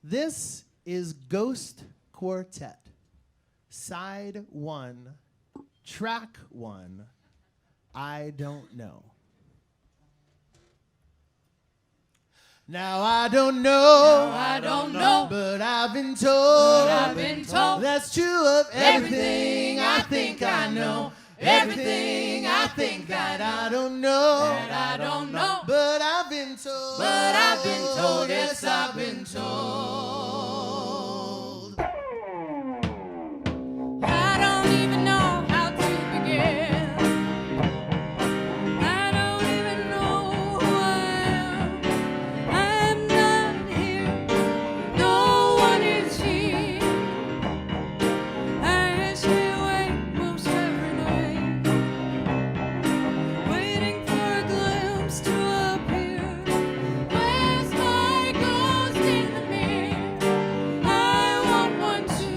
This is Ghost Quartet, Side 1, Track 1, I Don't Know. Now I don't know, but I've been told, that's true of everything I think I know. Everything I think that I don't know, but I've been told, yes, I've been told. I don't even know how to begin. I don't even know who I am. I'm not here. No one is here. I stay awake most every night, waiting for a glimpse to appear. Where's my ghost in the mirror? I want one too.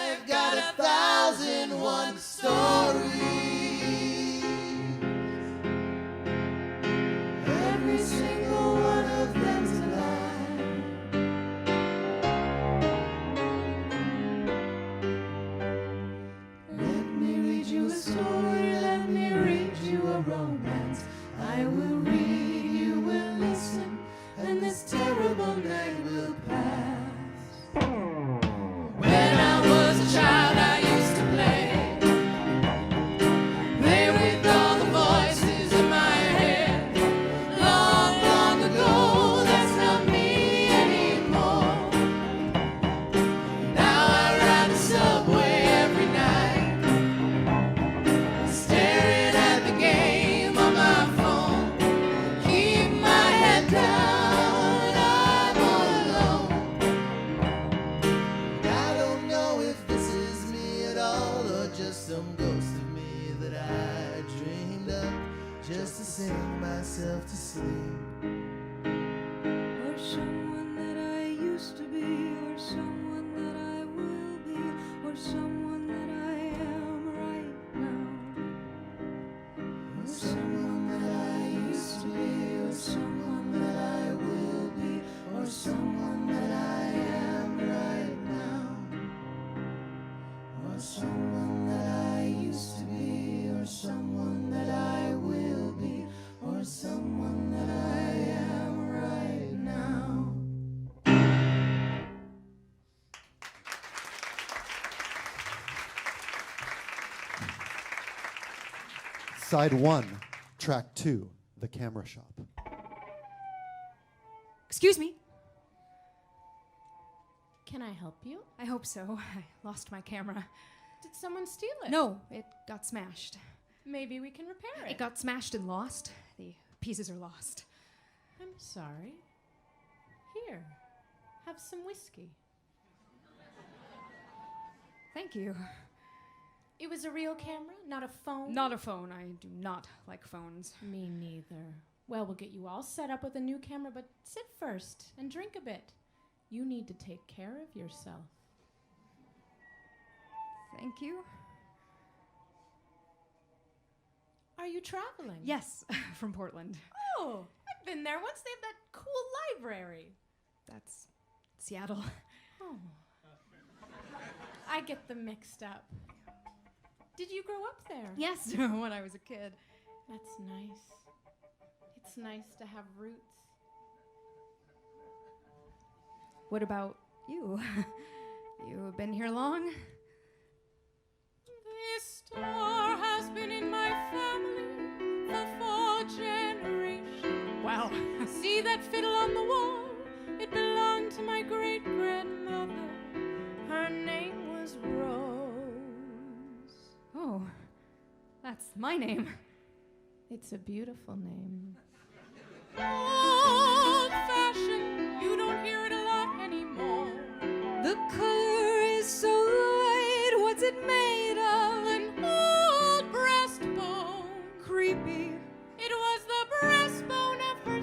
I've got 1,001 stories. Every single one of them's a lie. Let me read you a story, let me read you a romance. I will read, you will listen, and this terrible night will pass. When I was a child, I used to play with all the voices in my head. Long, long ago, that's not me anymore. Now I ride the subway every night, staring at the game on my phone. Keep my head down, I'm all alone. I don't know if this is me at all, or just some ghost of me that I dreamed up just to sing myself to sleep. Or someone that I used to be, or someone that I will be, or someone that I am right now. Or someone that I used to be, or someone that I will be, or someone that I am right now. Or someone that I used to be, or someone that I will be, or someone that I am right now. Side 1, Track 2, The Camera Shop. Excuse me. Can I help you? I hope so. I lost my camera. Did someone steal it? No, it got smashed. Maybe we can repair it. It got smashed and lost. The pieces are lost. I'm sorry. Here, have some whiskey. Thank you. It was a real camera, not a phone? Not a phone. I do not like phones. Me neither. Well, we'll get you all set up with a new camera, but sit first and drink a bit. You need to take care of yourself. Thank you. Are you traveling? Yes, from Portland. Oh, I've been there once. They have that cool library. That's Seattle. Oh. I get them mixed up. Did you grow up there? Yes, when I was a kid. That's nice. It's nice to have roots. What about you? You have been here long? This star has been in my family for 4 generations. Wow. See that fiddle on the wall? It belonged to my great-grandmother. Her name was Rose. Oh, that's my name. It's a beautiful name. Old-fashioned, You don't hear it a lot anymore. the color is so light. What's it made of? An old breastbone. Creepy. It was the breastbone of her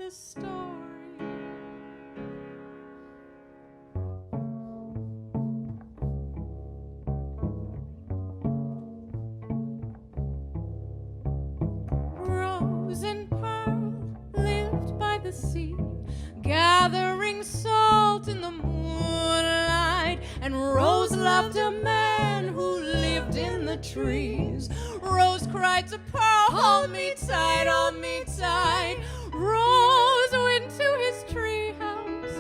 the story. Rose and Pearl lived by the sea, gathering salt in the moonlight. And Rose loved a man who lived in the trees. Rose cried to Pearl, hold me tight, hold me tight. Rose went to his treehouse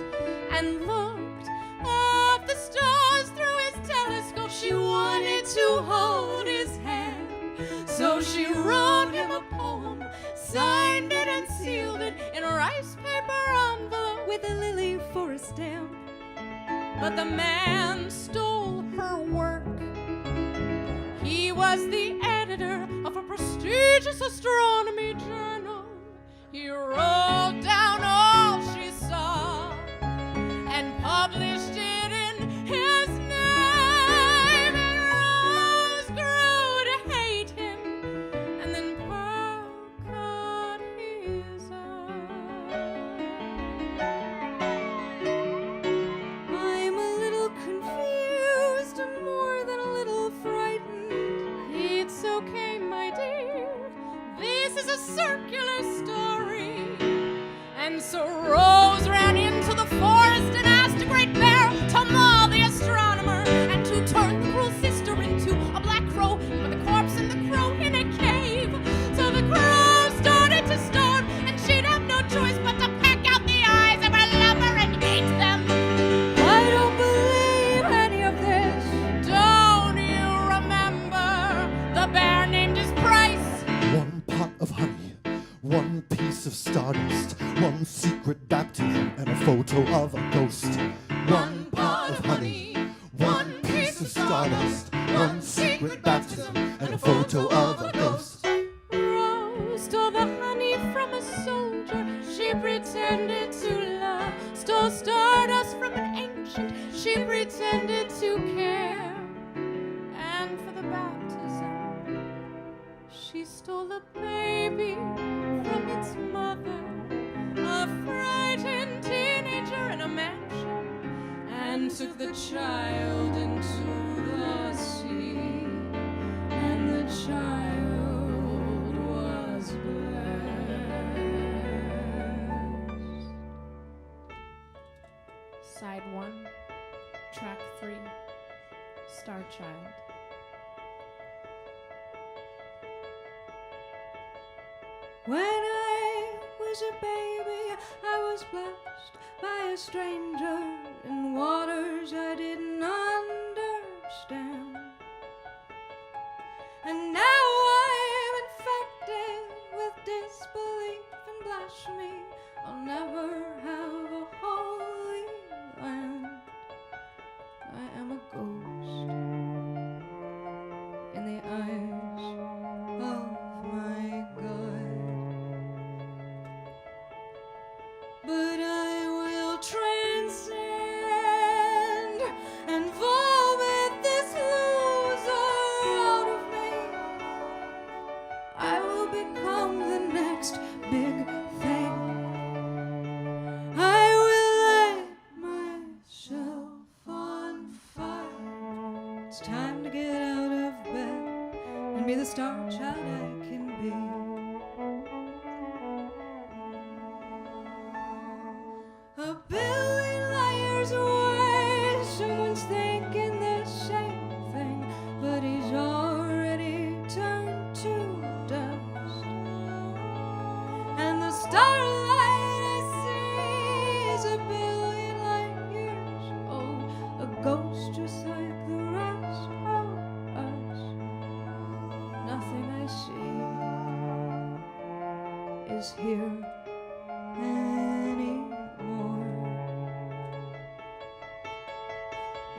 and looked at the stars through his telescope. She wanted to hold his hand, so she wrote him a poem, signed it and sealed it in a rice paper envelope with a lily for a stamp. But the man stole her work. He was the editor of a prestigious astronomy journal. He wrote down all she saw and published it in his name. And Rose grew to hate him, and then Pearl caught his eye. I'm a little confused and more than a little frightened. It's okay, my dear, this is a circular story. And so Rose ran into the forest and asked a great bear to maul the astronomer and to turn the cruel sister into a black crow and put the corpse and the crow in a cave. So the crow started to storm, and she'd have no choice but to peck out the eyes of her lover and eat them. I don't believe any of this. Don't you remember the bear named his price? One pot of honey, one piece of stardust, one secret baptism, and a photo of a ghost. One pot of honey, one piece of stardust, one secret baptism, and a photo of a ghost. Rose stole the honey from a soldier she pretended to love, stole stardust from an ancient she pretended to care, and for the baptism she stole a baby from its mother, a frightened teenager in a mansion, and took the child into the sea, and the child was blessed. Side 1, track 3, Star Child. When I was a baby, I was blessed by a stranger in waters I didn't understand. And now I'm infected with disbelief and blasphemy. I'll never have a holy land. I am a ghost in the eyes of my God. But I will transcend and vomit this loser out of me. I will become the next big thing. I will light myself on fire. It's time to get out of bed and be the star child I can be. A billion layers away, someone's thinking the same thing, but he's already turned to dust. And the starlight I see is a billion light years old, a ghost just like the rest of us. Nothing I see is here anymore.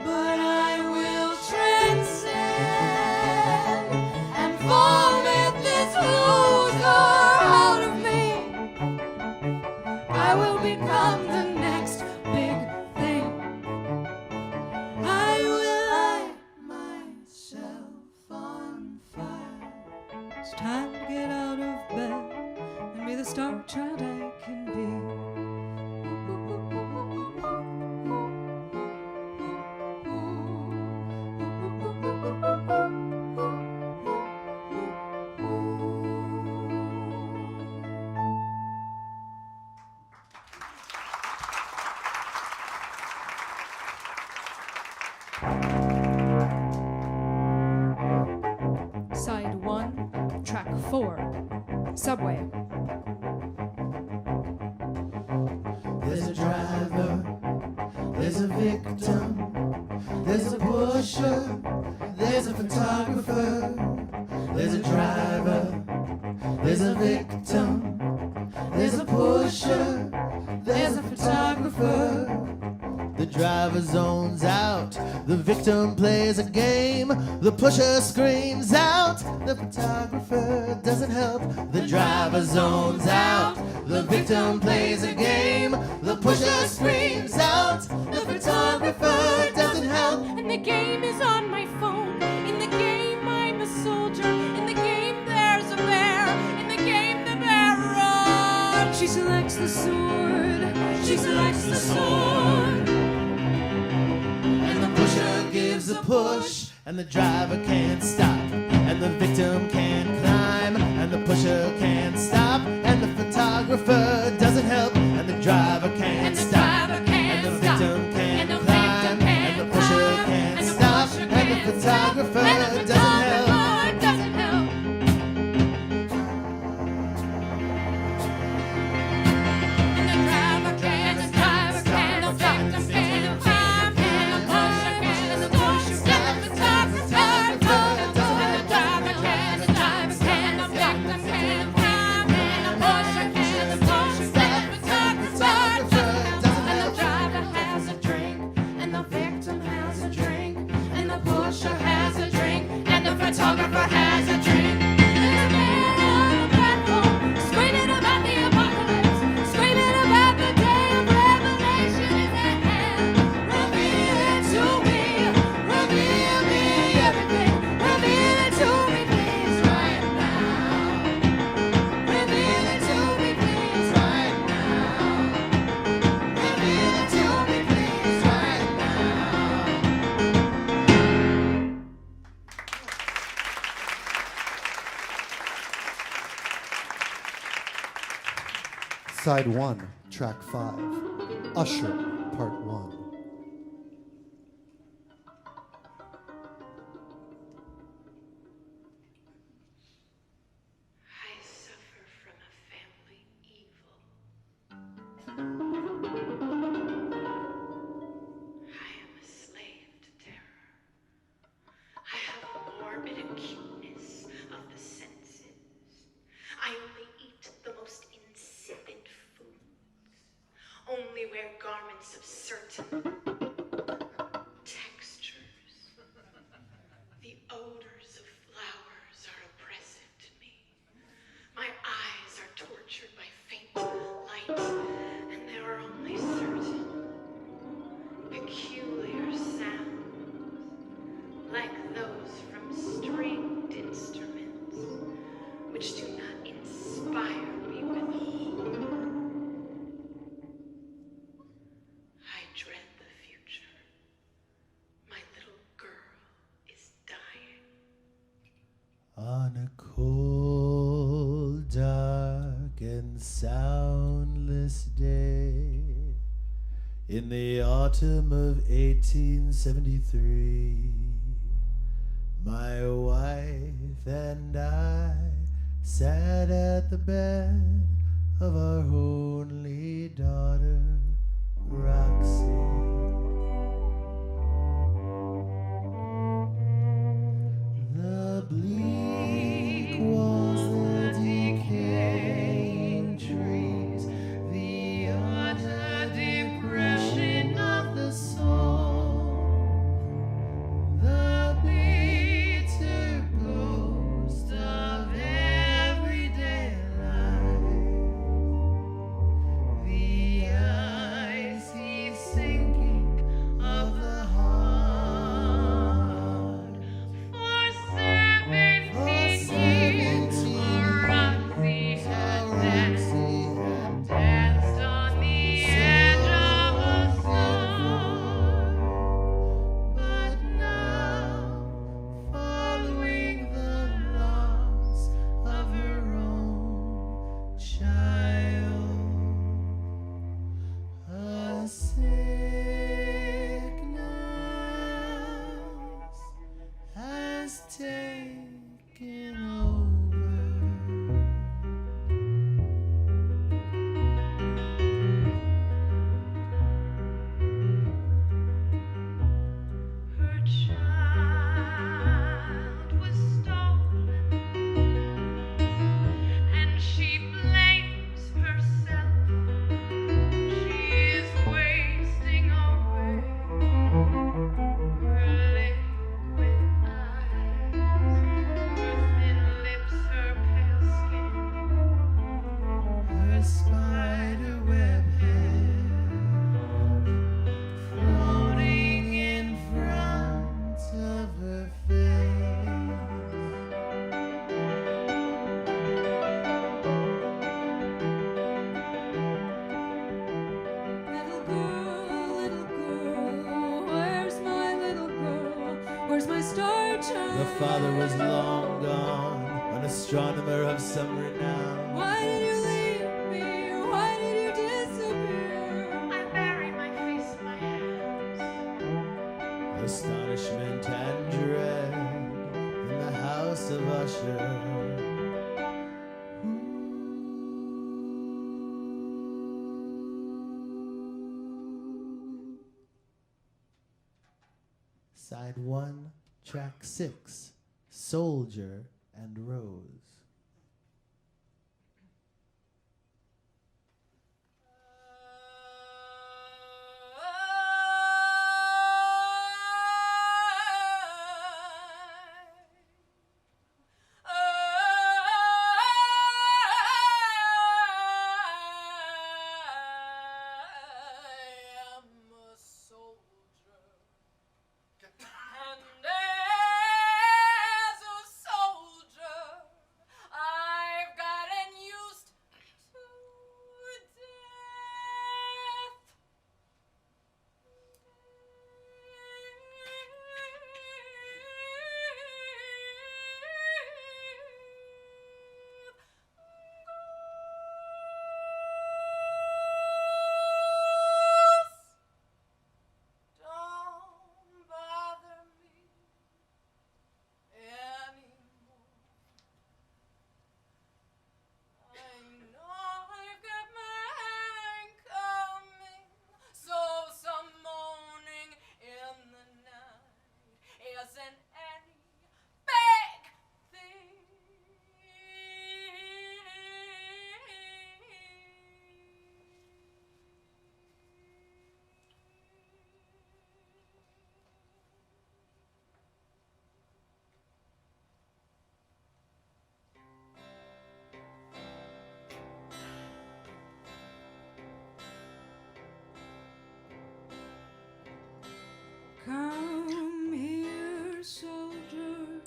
But I will transcend and vomit this loser out of me. I will become the next big thing. I will light myself on fire. It's time to get out of bed and be the star child I can be. subway. There's a driver, there's a victim, there's a pusher, there's a photographer. There's a driver, there's a victim, there's a pusher, there's a photographer. The driver zones out, the victim plays a game, the pusher screams out, the photographer doesn't help. The driver zones out, the victim plays a game, the pusher screams out, the photographer doesn't help. And the game is on my phone. In the game, I'm a soldier. In the game, there's a bear. In the game, the bear roars. She selects the sword. She selects the sword. And the pusher gives a push, and the driver can't stop, and the victim can't climb, and the pusher can't stop, and the photographer doesn't help, and the driver can't stop, and the victim can't climb, and the pusher can't stop, and the photographer doesn't help. Photographer has a drink. And the man on the platform screaming about the apocalypse, screaming about the day of revelation is at hand. Reveal it to me, reveal me everything. Reveal it to me, please, right now. Reveal it to me, please, right now. Reveal it to me, please, right now. Side 1, track 5, Usher, part 1. I suffer from a family evil. I am a slave to terror. I have a morbid acuteness of the senses. I only eat the most insipid foods. Only wear garments of certain textures. The odors of flowers are oppressive to me. My eyes are tortured by faint light, and there are only certain peculiar sounds, like those from stringed instruments, which do not inspire me with horror. I dread the future. My little girl is dying. On a cold, dark, and soundless day in the autumn of 1873, my wife and I sat at the bed of our only daughter, Roxy. The bleak walls, the decaying trees, the utter depression of the soul, the bitter ghost of everyday life, the icy sinking mother was long gone, an astronomer of some renown. Why did you leave me? Why did you disappear? I buried my face in my hands. Astonishment and dread in the house of Usher. Side 1, track 6, Soldier and Rose. Come here, soldier,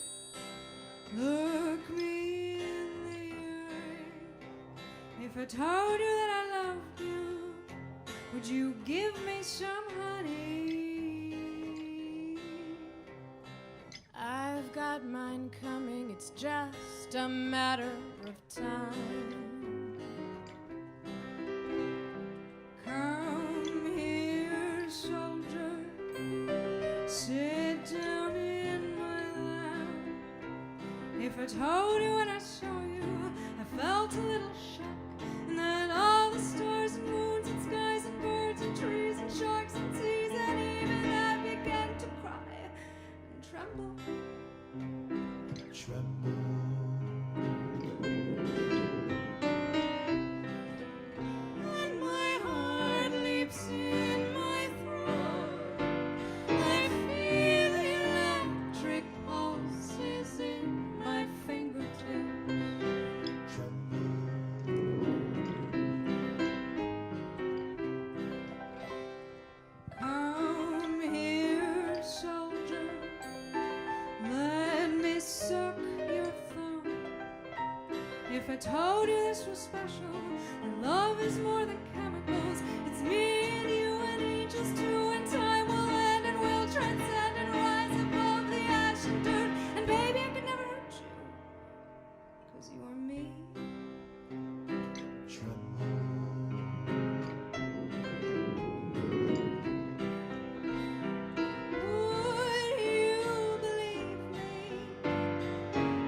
look me in the eye. If I told you that I loved you, would you give me some honey? I've got mine coming, it's just a matter of time. Come here, soldier, sit down in my lap. If I told you when I saw you, I felt a little shock, and then all the stars and moons and skies and birds and trees and sharks and seas, and even I began to cry and tremble. Tremble. When my heart leaps in my throat, I feel the electric pulses in my fingertips. Come here, soldier, let me suck your thumb. If I told you this was special, and love is more than chemicals, it's me and you and angels too, and time will end and we'll transcend and rise above the ash and dirt. And baby, I could never hurt you, 'cause you are me. Would you believe me?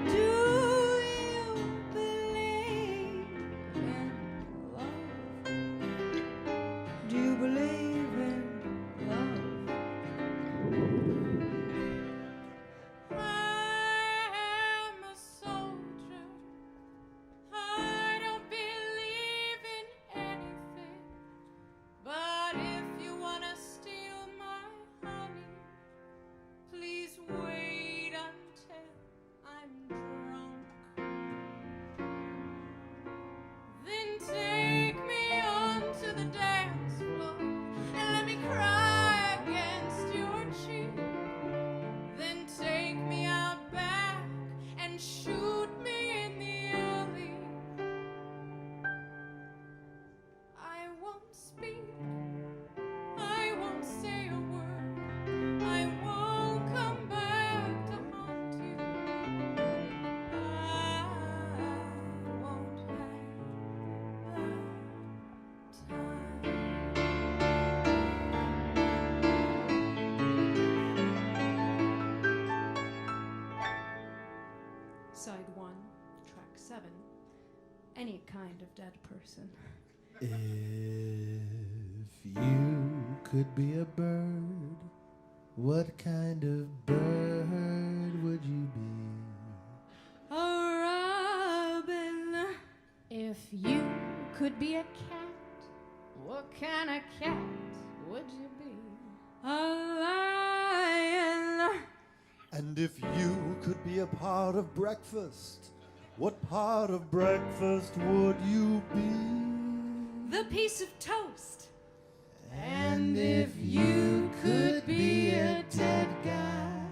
Do you believe in love? Do you believe in Side 1, track 7. Any kind of dead person. If you could be a bird, what kind of bird would you be? A robin. If you could be a cat, what kind of cat would you be? A lion. And if you could be a part of breakfast, what part of breakfast would you be? The piece of toast. And if you could be a dead guy,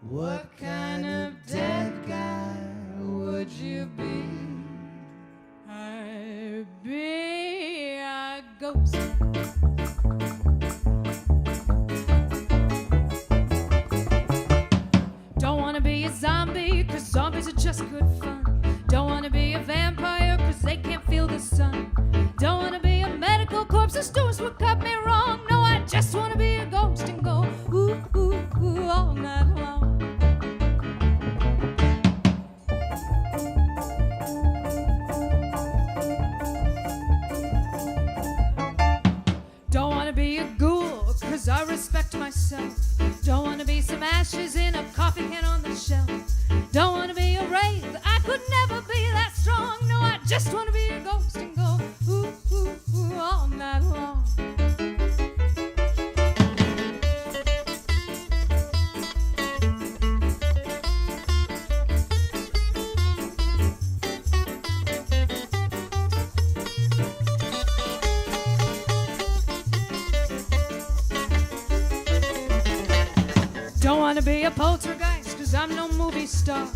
what kind of dead guy would you be? I'd be a ghost. Don't wanna be a zombie, 'cause zombies are just good fun. Don't wanna be a vampire, 'cause they can't feel the sun. Don't wanna be a medical corpse, the stores would cut me wrong. No, I just wanna be a ghost and go ooh, ooh, ooh all night long. Don't wanna be a ghoul, 'cause I respect myself. Don't wanna be some ashes in a coffee can on the shelf. Don't wanna be a wraith, I could never be that strong. No, I just wanna be a ghost and go ooh, ooh, ooh all night long. Don't wanna be a poltergeist, 'cause I'm no movie star.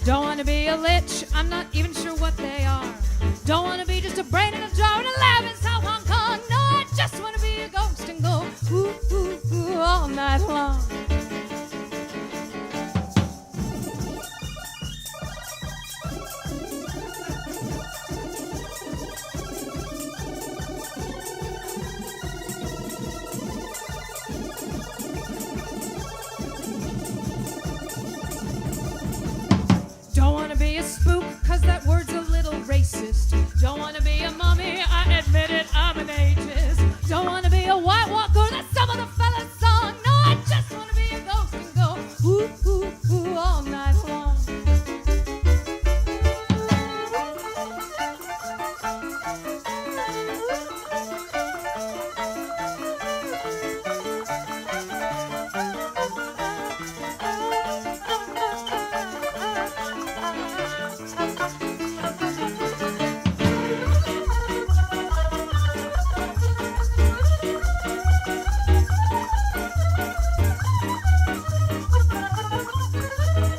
Don't wanna be a lich, I'm not even sure what they are. Don't wanna be just a brain in a jar in a lab in South Hong Kong. No, I just wanna be a ghost and go ooh, ooh, ooh all night long. Don't wanna be a spook, 'cause that word's a little racist. Don't wanna be a mummy, I admit it, I'm an ageist. Don't wanna be a white walker, that's some of the fella's song. No, I just wanna be a ghost and go ooh, ooh, ooh all night long.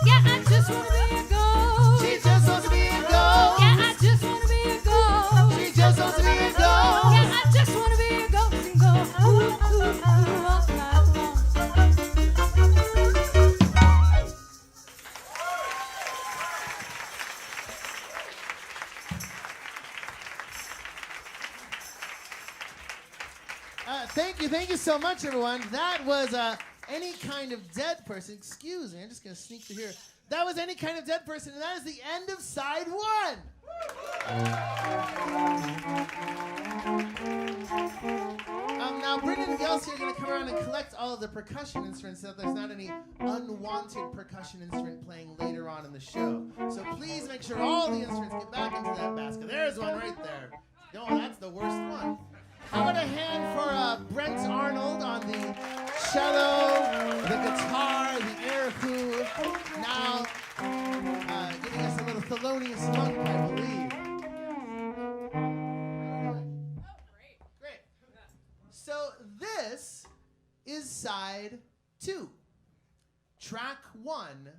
Yeah, I just wanna be a ghost. She just wants to be a ghost. Yeah, I just wanna be a ghost. She just wants to be a ghost. Yeah, I just wanna be a ghost and go ooh, ooh, ooh all night long. Thank you so much, everyone. That was Any Kind of Dead Person. Excuse me, I'm just going to sneak through here. That was Any Kind of Dead Person, and that is the end of side 1. Now, Brendan and Gelsey are going to come around and collect all of the percussion instruments so that there's not any unwanted percussion instrument playing later on in the show. So please make sure all the instruments get back into that basket. There's one right there. No, that's the worst one. How about a hand for Brent Arnold on the cello, the guitar, the air hoop. Now, giving us a little Thelonious Monk, I believe. Great. So this is side 2. Track 1,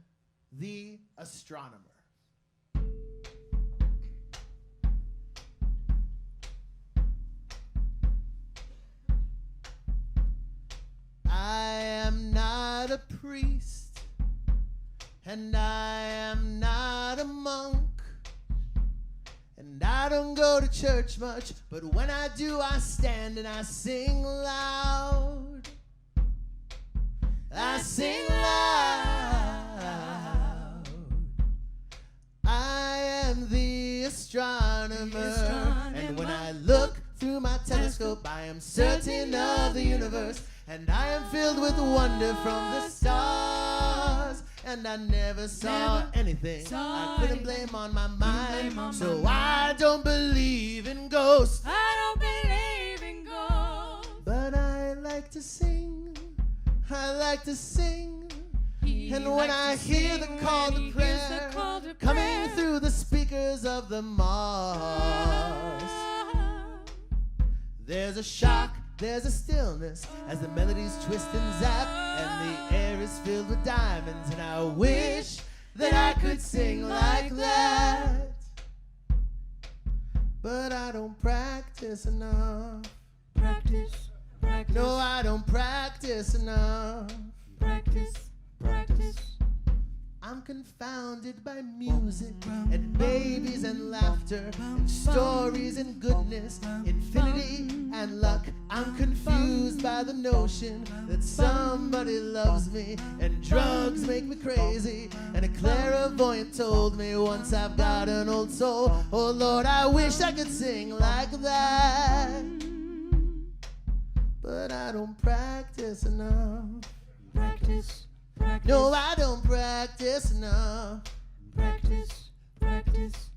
The Astronomer. I am not a priest, and I am not a monk, and I don't go to church much, but when I do, I stand and I sing loud. I sing loud. I'm the astronomer. And when I look through my telescope, I am certain of the universe. And I am filled with wonder from the stars. And I never saw anything I couldn't blame on my mind. So I don't believe in ghosts. I don't believe in ghosts. But I like to sing. I like to sing. And when I hear the call to prayer coming through the speakers of the Mars, there's a shock, there's a stillness as the melodies twist and zap, and the air is filled with diamonds, and I wish that I could sing like that. But I don't practice enough. Practice, practice. No, I don't practice enough. Practice, practice. I'm confounded by music and babies and laughter and stories and goodness, infinity and luck. I'm confused by the notion that somebody loves me, and drugs make me crazy, and a clairvoyant told me once I've got an old soul. Oh Lord, I wish I could sing like that, but I don't practice enough. Practice, practice. No, I don't practice enough. Practice, practice.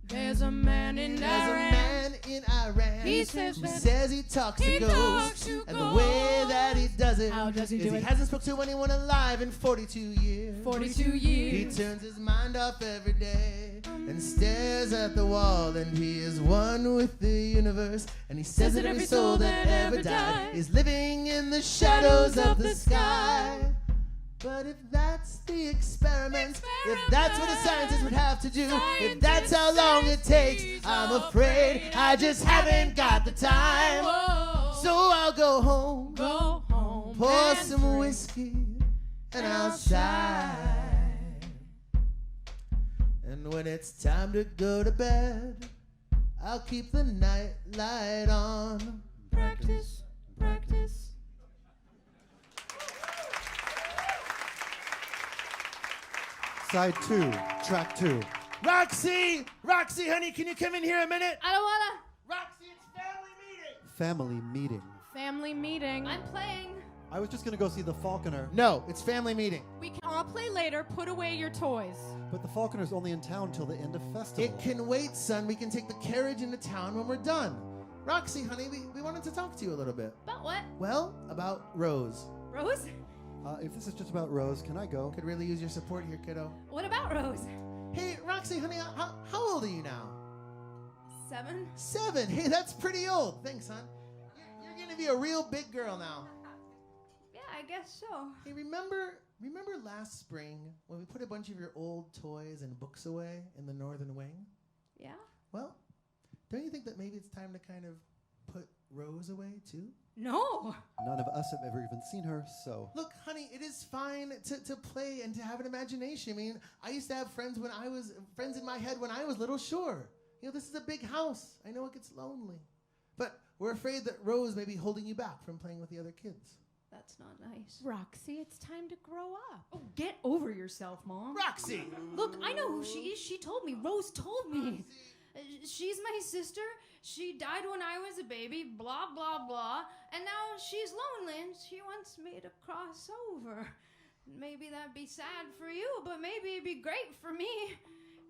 There's a man in There's a Iran. man in Iran He says who that says he talks to he ghosts, talks to and the way that he does it How does he is do he it? hasn't spoke to anyone alive in 42 years. 42 He years. turns his mind off every day and stares at the wall, and he is one with the universe, and he says that every soul that ever died is living in the shadows of the sky. But if that's the experiment, if that's what a scientist would have to do, if that's how long it takes, I'm afraid I just haven't got the time. Whoa. So I'll go home, Go home. pour and some drink. whiskey, and I'll sigh. And when it's time to go to bed, I'll keep the night light on. Practice, practice. Side 2, track 2. Roxy, honey, can you come in here a minute? I don't wanna. Roxy, it's family meeting. Family meeting. Family meeting. I'm playing. I was just gonna go see the Falconer, No, it's family meeting. We can all play later. Put away your toys. but the Falconer's only in town till the end of festival. It can wait, son. We can take the carriage into town when we're done. Roxy, honey, we wanted to talk to you a little bit. About what? Well, about Rose. Rose? If this is just about Rose, can I go? Could really use your support here, kiddo. What about Rose? Hey, Roxy, honey, how old are you now? 7? 7. Hey, that's pretty old. Thanks, hon. You're going to be a real big girl now. Yeah, I guess so. Hey, remember last spring when we put a bunch of your old toys and books away in the northern wing? Yeah? Well, don't you think that maybe it's time to kind of put Rose away, too? No. None of us have ever even seen her, so... Look, honey, it is fine to play and to have an imagination. I mean, I used to have friends in my head when I was little, sure. You know, this is a big house. I know it gets lonely. But we're afraid that Rose may be holding you back from playing with the other kids. That's not nice. Roxy, it's time to grow up. Oh, get over yourself, Mom. Roxy! Look, I know who she is. She told me. Rose told me. She's my sister. She died when I was a baby, blah, blah, blah. And now she's lonely and she wants me to cross over. Maybe that'd be sad for you, but maybe it'd be great for me.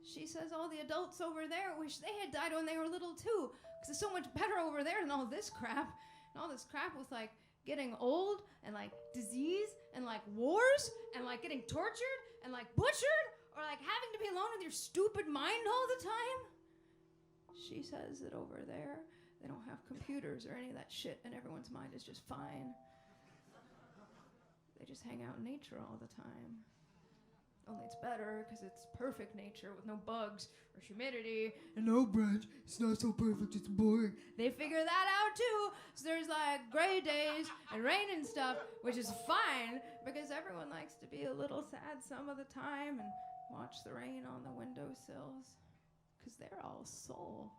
She says all the adults over there wish they had died when they were little too, because it's so much better over there than all this crap. And all this crap with like getting old and like disease and like wars and like getting tortured and like butchered or like having to be alone with your stupid mind all the time. She says that over there, they don't have computers or any of that shit, and everyone's mind is just fine. They just hang out in nature all the time. Only it's better, because it's perfect nature with no bugs or humidity and no branch. It's not so perfect, it's boring. They figure that out too. So there's like gray days and rain and stuff, which is fine, because everyone likes to be a little sad some of the time and watch the rain on the windowsills. Because they're all soul.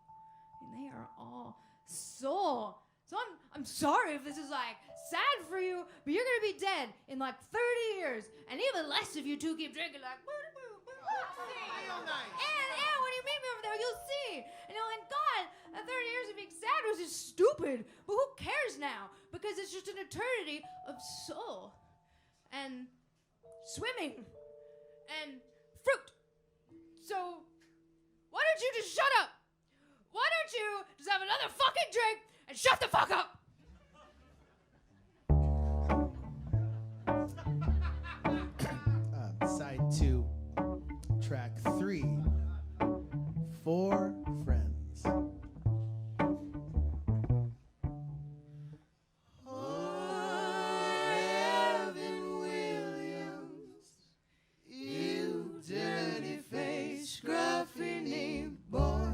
I mean, they are all soul. So I'm sorry if this is like sad for you, but you're gonna be dead in like 30 years, and even less if you two keep drinking like. Real nice. And when you meet me over there, you'll see. And you'll like, God, 30 years of being sad was just stupid. But who cares now? Because it's just an eternity of soul. And swimming. And fruit. So, why don't you just shut up? Why don't you just have another fucking drink and shut the fuck up? Side 2, track 3, 4 friends. Evan Williams, you dirty face, scruffy knee boy.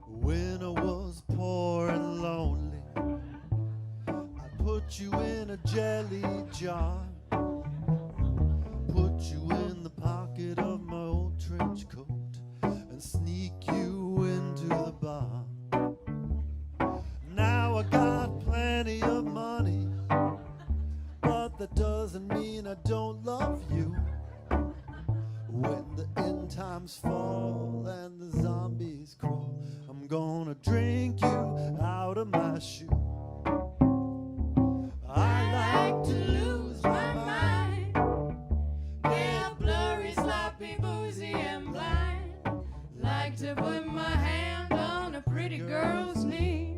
When I was poor and lonely, I put you in a jelly jar, put you in the pocket of my old trench coat, and sneak you into the bar. Now I got plenty of money, but that doesn't mean I don't love you. When the end times fall and the zombies crawl, I'm gonna drink you out of my shoe. I like to lose my mind, Get blurry, sloppy, boozy, and blind. Like to put my hand on a pretty girl's knee.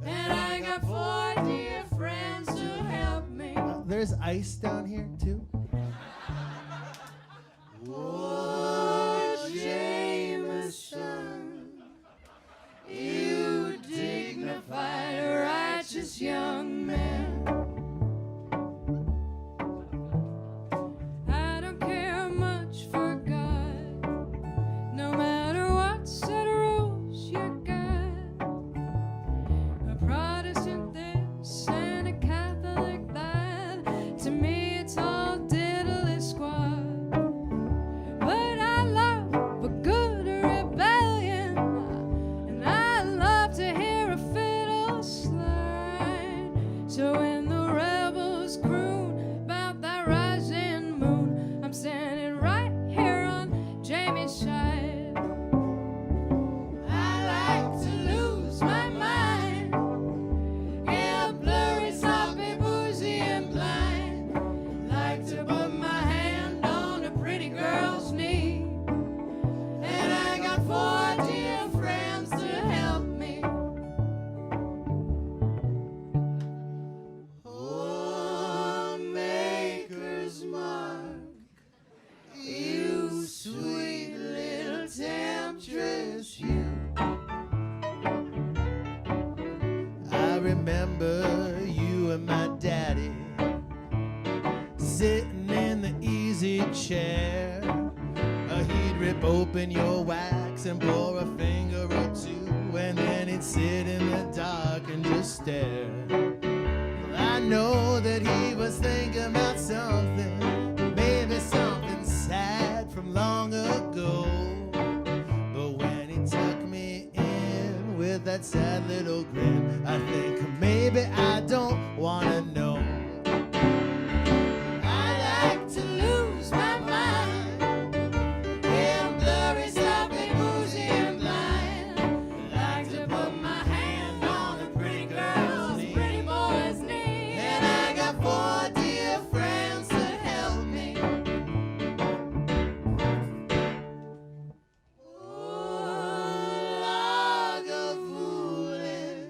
And I got 4 dear friends to help me. There's ice down here too. Oh, Jameson, you dignified, righteous young man. I don't care much for God, no matter what set of rules you got. A Protestant this and a Catholic that. To me, it's all diddly squad. But I love a good rebellion, and I love to hear a fiddle slide. So when the rebels croon about that rising moon, I'm standing right here on Jamie's side. I like to lose my mind. Get blurry, sloppy, boozy, and blind. Like to put my hand on a pretty girl's knee. And I got 4 dear friends to help me. Oh, Maker's Mark, you sweet little temptress, you. I remember you and my daddy sitting in the easy chair. He'd rip open your wax and pour a finger or two, and then he'd sit in the dark and just stare. Well, I know that he was thinking about something, maybe something sad from long ago. But when he took me in with that sad little grin, I think maybe I don't wanna know. I like to lose my mind. Get blurry, sloppy, boozy, and blind. Like to put my hand on a pretty girl's, pretty boy's knee. And I got 4 dear friends to help me. Oh, log of fooling,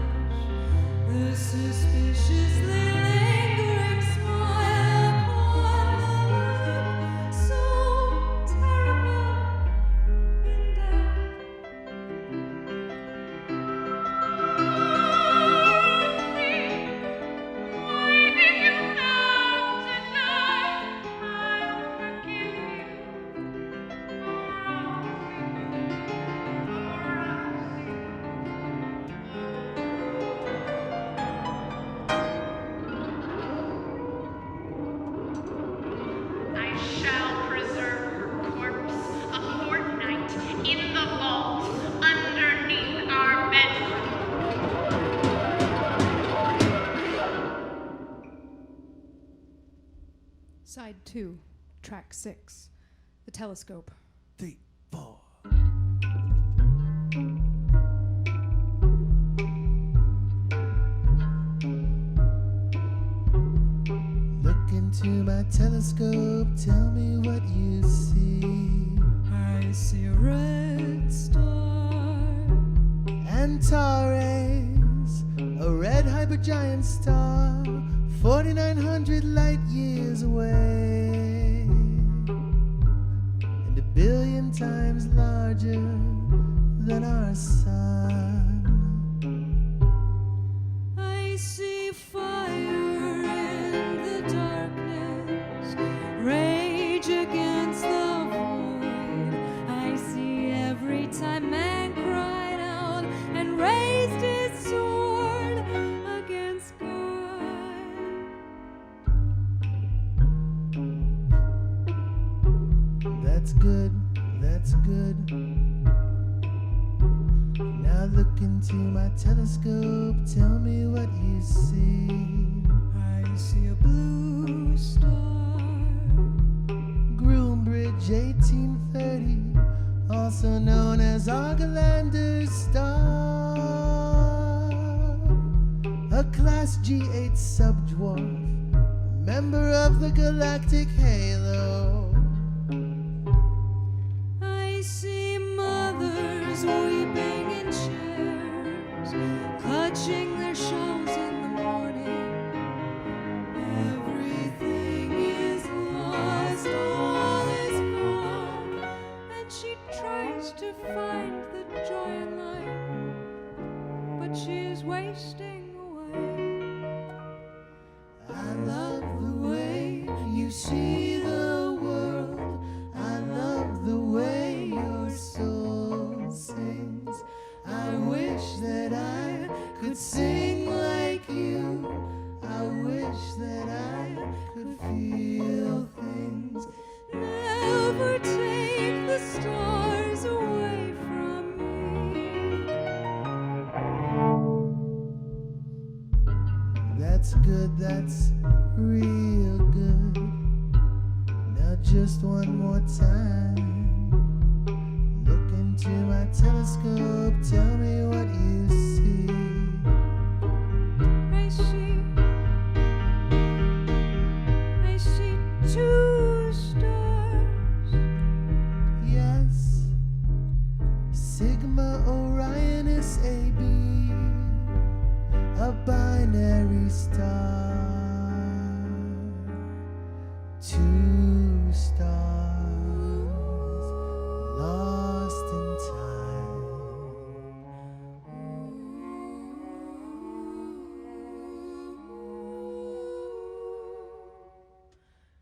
Side 2, track 6, The Telescope. 3, 4. Look into my telescope, tell me what you see. I see a red star. Antares, a red hypergiant star, 4,900 light years away, and 1,000,000,000 times larger than our sun. I see fire in the darkness, rage against the void. I see every time man cried out and raised his sword against God. That's good, that's good. Now look into my telescope, tell me what you see. I see a blue star. Groombridge 1830, also known as Argelander's star, a class G8 subdwarf, a member of the galactic halo. I see mothers weeping in chairs, clutching their shawls in the morning. Everything is lost, all is gone, and she tries to find the joy in life, but she is wasting away. I love the way you see the world. I love the way your soul sings. I wish that I could sing like you. I wish that I could feel things. Never take the stars away from me. That's good, that's real good. Now just one more time. Look into my telescope, tell me what you see. I see 2 stars. Yes, Sigma Orionis AB, a binary star. 2 stars lost in time.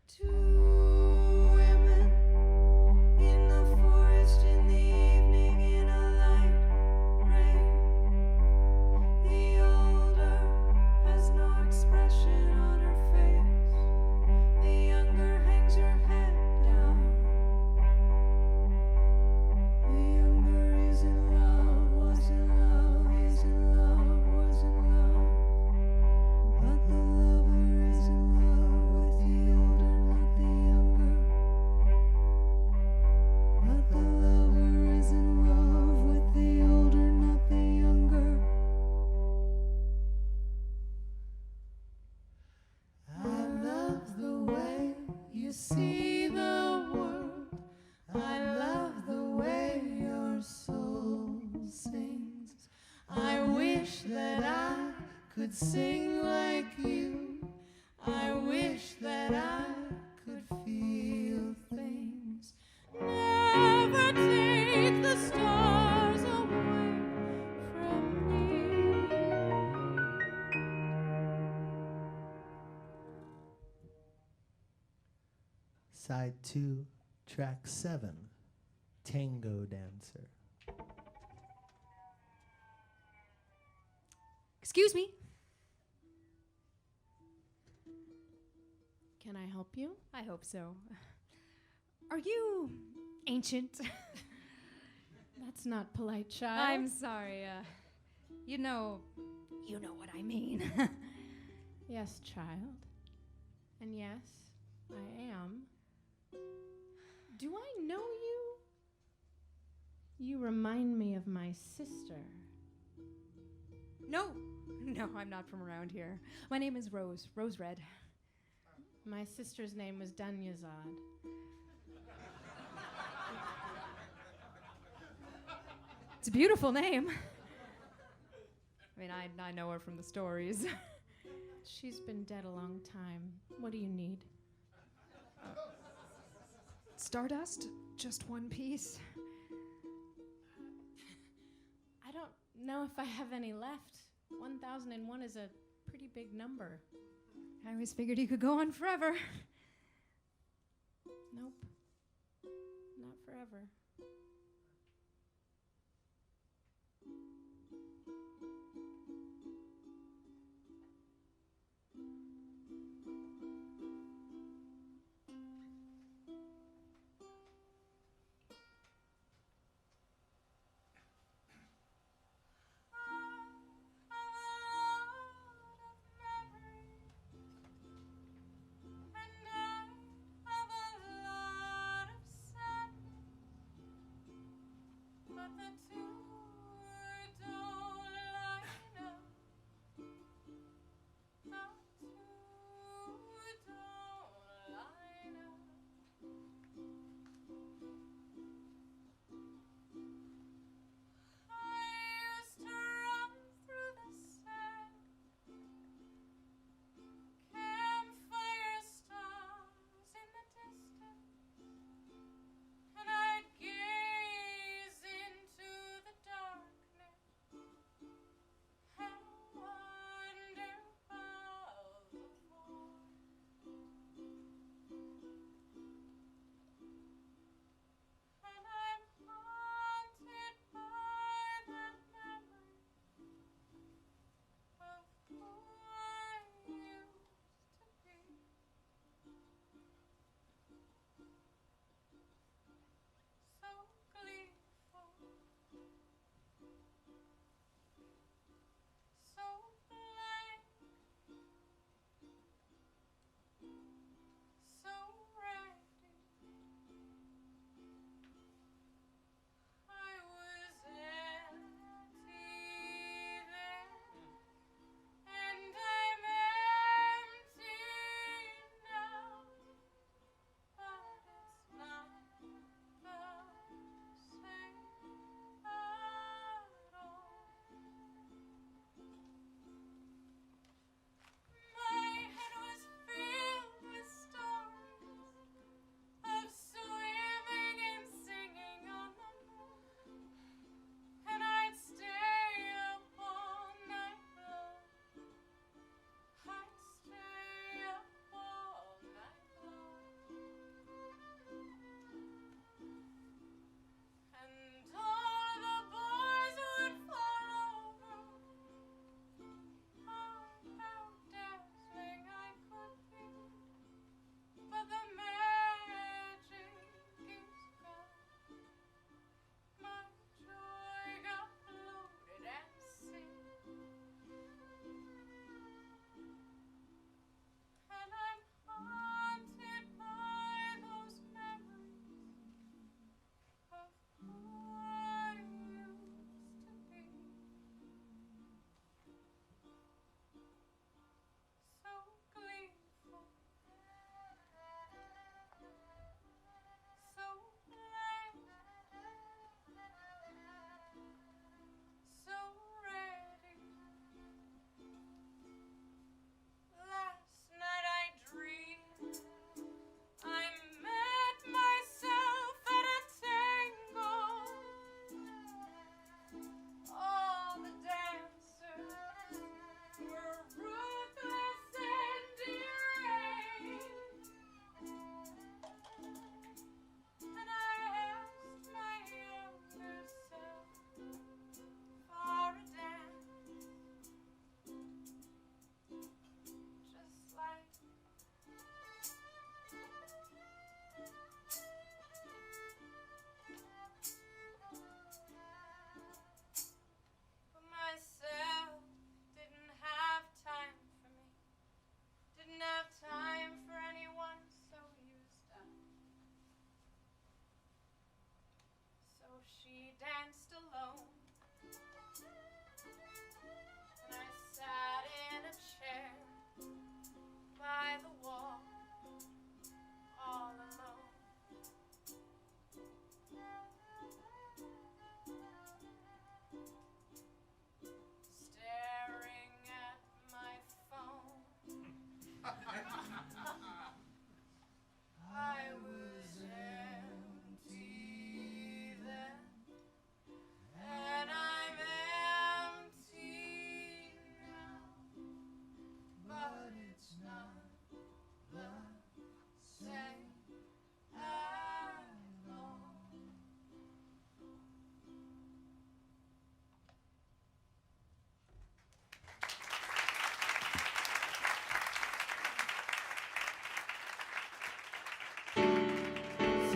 Two women in the forest in the evening in a light rain. The older has no expression on her face. The younger hangs her head down. The younger is in love, was in love, is in love, was in love. But the lover is in love with the older, not the younger. But the lover is in love with the older, not the younger. I love the way you see the world. I love the way your soul sings. I wish that I could sing like you. I wish that I could feel things. Never take the stars away from me. Side 2, track 7, Tango Dancer. Excuse me. Can I help you? I hope so. Are you ancient? That's not polite, child. I'm sorry. You know what I mean. Yes, child. And yes, I You remind me of my sister. No, I'm not from around here. My name is Rose Red. My sister's name was Dunyazad. It's a beautiful name. I mean, I know her from the stories. She's been dead a long time. What do you need? Stardust? Just one piece? I don't know if I have any left. 1001 is a pretty big number. I always figured he could go on forever. Nope. Not forever.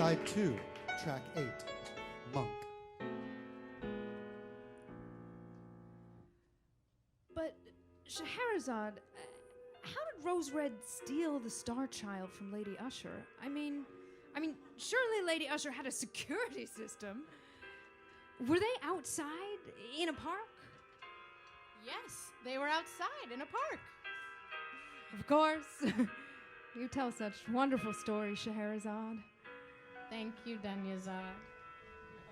Side 2, track 8, Monk. But Scheherazade, how did Rose Red steal the Star Child from Lady Usher? I mean, surely Lady Usher had a security system. Were they outside in a park? Yes, they were outside in a park. Of course. You tell such wonderful stories, Scheherazade. Thank you, Dunyazad.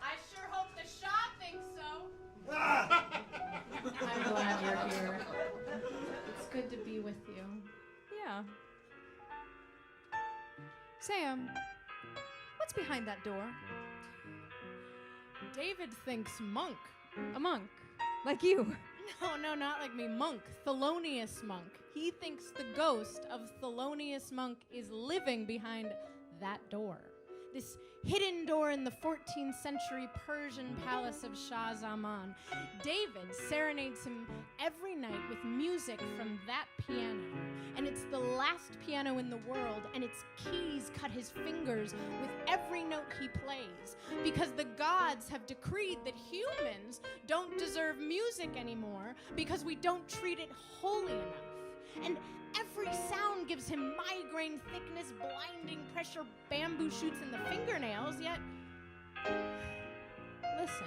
I sure hope the Shah thinks so. I'm glad you're here. It's good to be with you. Yeah. Say, what's behind that door? David thinks monk. A monk. Like you. No, not like me. Monk. Thelonious Monk. He thinks the ghost of Thelonious Monk is living behind that door. This hidden door in the 14th century Persian palace of Shah Zaman. David serenades him every night with music from that piano. And it's the last piano in the world, and its keys cut his fingers with every note he plays, because the gods have decreed that humans don't deserve music anymore because we don't treat it holy enough. And every sound gives him migraine thickness, blinding pressure, bamboo shoots in the fingernails, yet... Listen.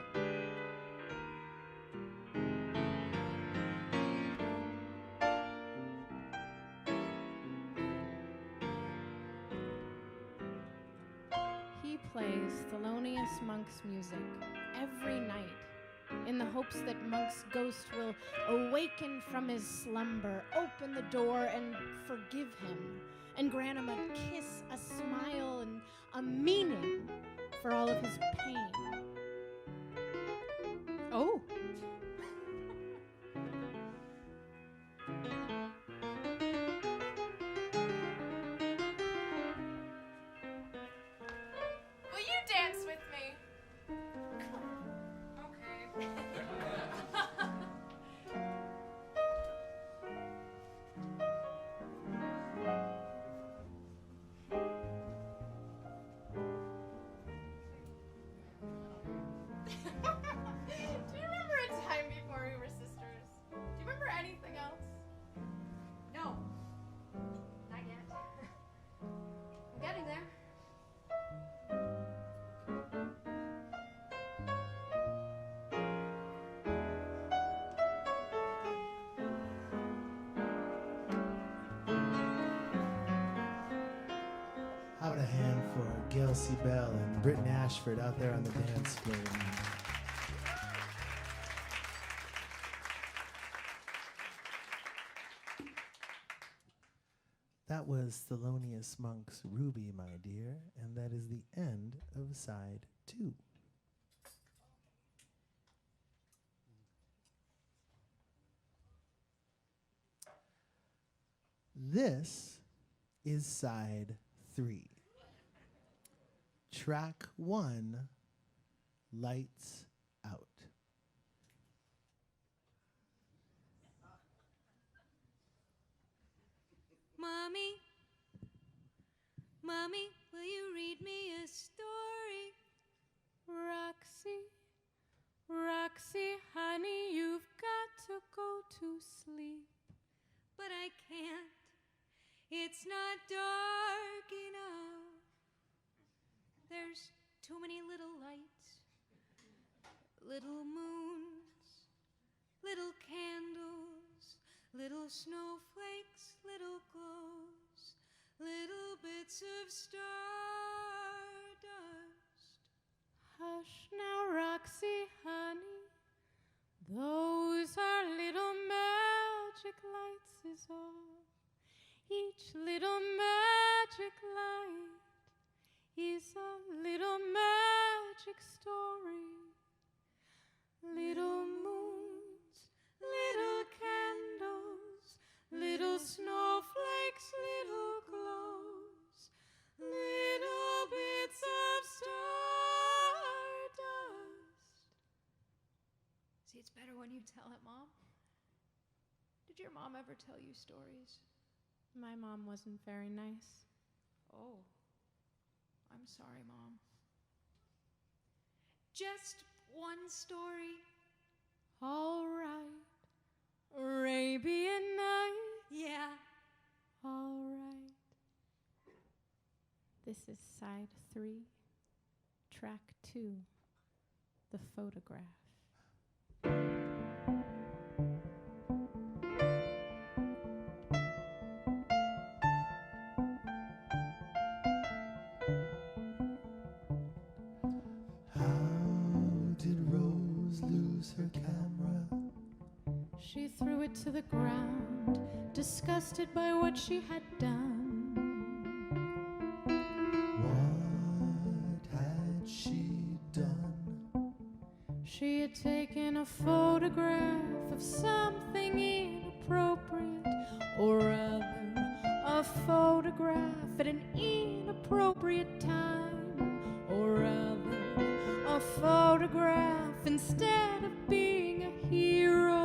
He plays Thelonious Monk's music every night in the hopes that Monk's ghost will awaken from his slumber, open the door and forgive him, and grant him a kiss, a smile, and a meaning for all of his pain. Oh. Will you dance with me? Okay. Do you remember a time before we were sisters? Do you remember anything else? No. Not yet. I'm getting there. How about a hand for Gail C. Bell and Britton Ashford out there on the dance floor? That was Thelonious Monk's Ruby, my dear, and that is the end of side 2. This is side 3. Track 1, Lights Out. Mommy, Mommy, will you read me a story? Roxy, Roxy, honey, you've got to go to sleep. But I can't. It's not dark enough. There's too many little lights, little moons, little candles, little snowflakes, little glows, little bits of stardust. Hush now, Roxy, honey, those are little magic lights is all. Each little magic light is a little magic story. Little moons, little candles, little snowflakes, little glows, little bits of stardust. See, it's better when you tell it, Mom. Did your mom ever tell you stories? My mom wasn't very nice. Oh, I'm I'm sorry, Mom. Just one story. All right. Arabian Night. Yeah. All right. This is side 3, track 2, the photograph. Her camera. She threw it to the ground, disgusted by what she had done. What had she done? She had taken a photograph of something inappropriate, or rather, a photograph at an inappropriate time, or rather, a photograph instead of being a hero.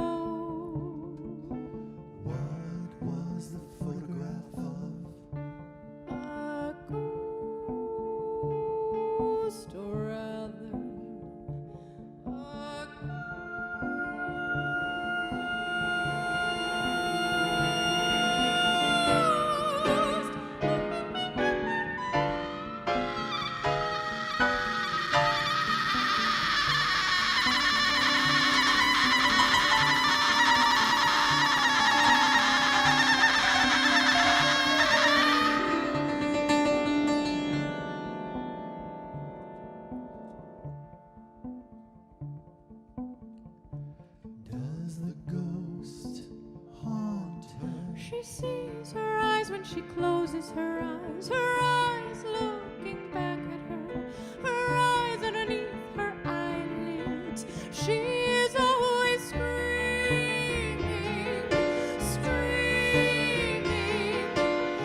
What was the photograph of? A ghost, or rather, a Does the ghost haunt her? She sees her eyes when she closes her eyes looking back at her eyes underneath her eyelids. She is always screaming, screaming.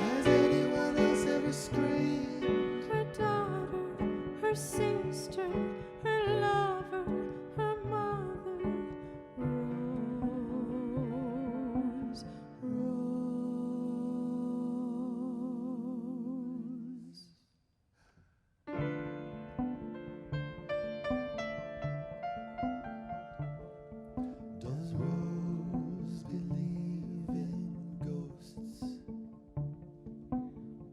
Has anyone else ever screamed? Her daughter, her sister, her lover, her mother. Rose, Rose. Does Rose believe in ghosts?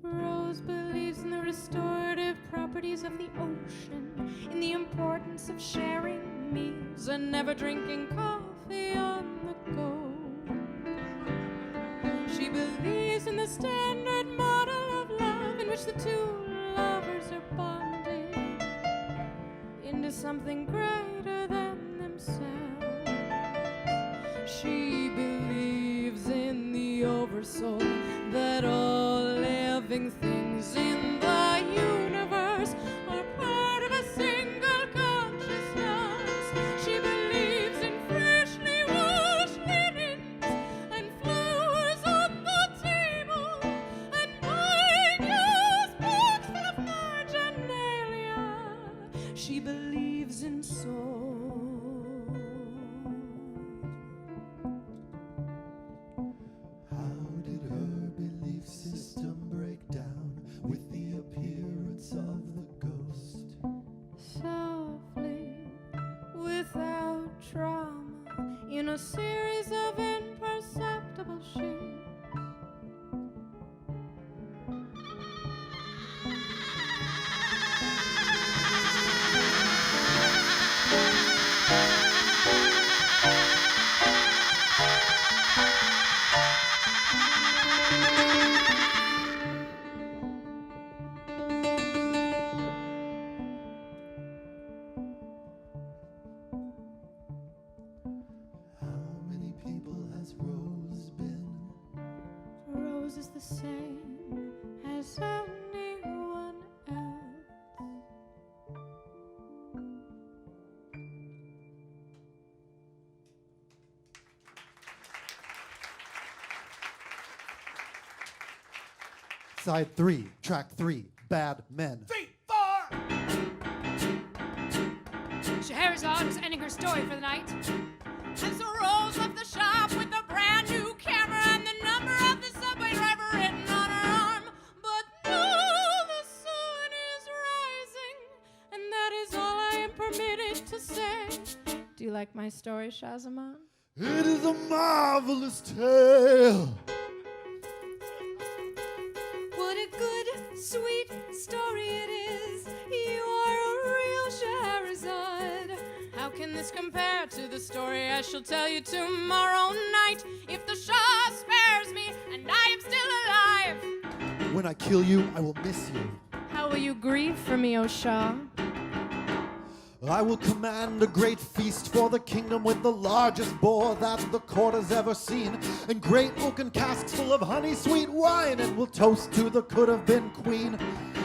Rose believes in the restorative properties of the ocean, in the importance of sharing meals and never drinking coffee on the go. She believes in the standard model of love in which the two lovers are bonded into something greater than themselves. She believes in the oversoul that all living things in the universe are part of a single consciousness. She believes in freshly washed linens and flowers on the table and bygone books full of marginalia. She believes in souls. How did her belief system break down with the appearance of the ghost? Softly, without trauma, in a series of imperceptible shifts. How many people has Rose been? Rose is the same as anyone else. Side 3, track 3, Bad Men. Scheherazade was ending her story for the night. And so Rose left the shop with a brand new camera and the number of the subway driver written on her arm. But now the sun is permitted to say. Do you like my story, Shahzaman? It is a marvelous tale. What a good, sweet story it is. You are a real Scheherazade. How can this compare to the story I shall tell you tomorrow night? If the Shah spares me and I am still alive. When I kill you, I will miss you. How will you grieve for me, O Shah? I will command a great feast for the kingdom with the largest boar that the court has ever seen, and great oaken casks full of honey sweet wine, and we'll toast to the could have been queen.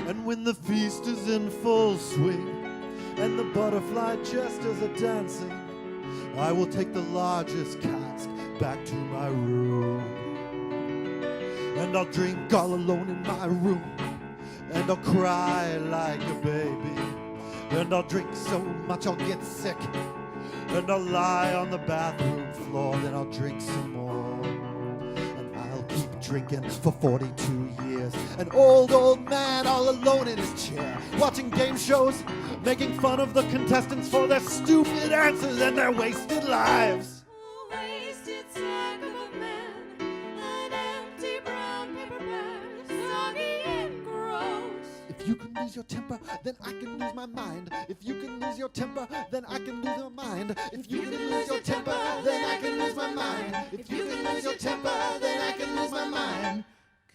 And when the feast is in full swing and the butterfly jesters are dancing, I will take the largest cask back to my room, and I'll drink all alone in my room, and I'll cry like a baby. And I'll drink so much I'll get sick, and I'll lie on the bathroom floor, then I'll drink some more. And I'll keep drinking for 42 years, an old man all alone in his chair, watching game shows, making fun of the contestants for their stupid answers and their wasted lives. A wasted sack of a man, an empty brown paper bag, soggy and gross. If you can lose your temper, then I can lose my mind. If you can lose your temper, then I can lose your mind. If you can lose your temper, then I can lose my mind. If you can lose your temper, then I can lose my mind.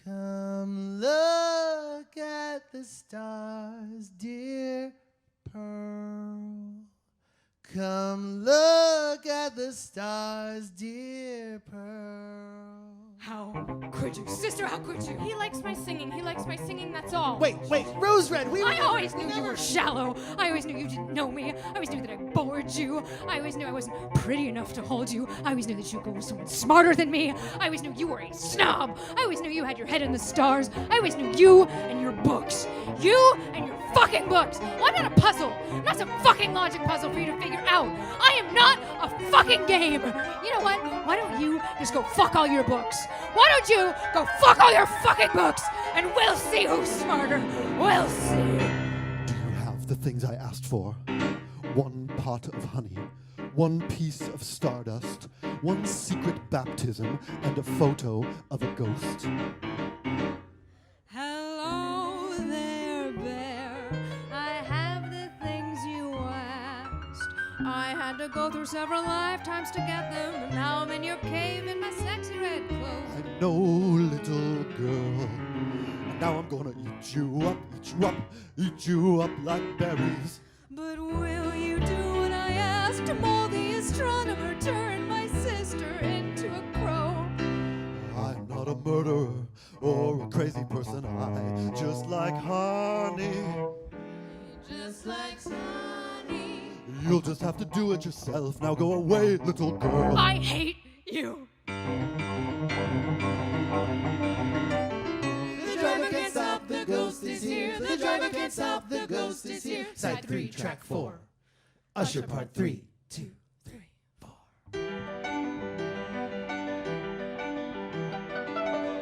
Come look at the stars, dear Pearl. Come look at the stars, dear Pearl. How could you, sister? How could you? He likes my singing. He likes my singing. That's all. Wait, Rose Red, I always knew you were shallow. I always knew you didn't know me. I always knew that I bored you. I always knew I wasn't pretty enough to hold you. I always knew that you'd go with someone smarter than me. I always knew you were a snob. I always knew you had your head in the stars. I always knew you and your books. You and your fucking books. Well, I'm not a puzzle. I'm not some fucking logic puzzle for you to figure out. I am not a fucking game. You know what? Why don't you just go fuck all your books? Why don't you go fuck all your fucking books, and we'll see who's smarter. We'll see. Do you have the things I asked for? 1 pot of honey, 1 piece of stardust, 1 secret baptism, and a photo of a ghost. Hello there, bear. I have the things you asked. I had to go through several lifetimes to get them, and now I'm in your cave in my sexy red clothes. I know, little girl. And now I'm gonna eat you up, eat you up, eat you up like berries. But will you do what I asked? Mold the astronomer, turn my sister into a crow. I'm not a murderer or a crazy person. I just like honey. Just like honey. You'll just have to do it yourself. Now go away, little girl. I hate you. The driver can't stop, the ghost is here. The driver can't stop, the ghost is here. Side 3, track 4. Usher part 3, 2, 3, 4.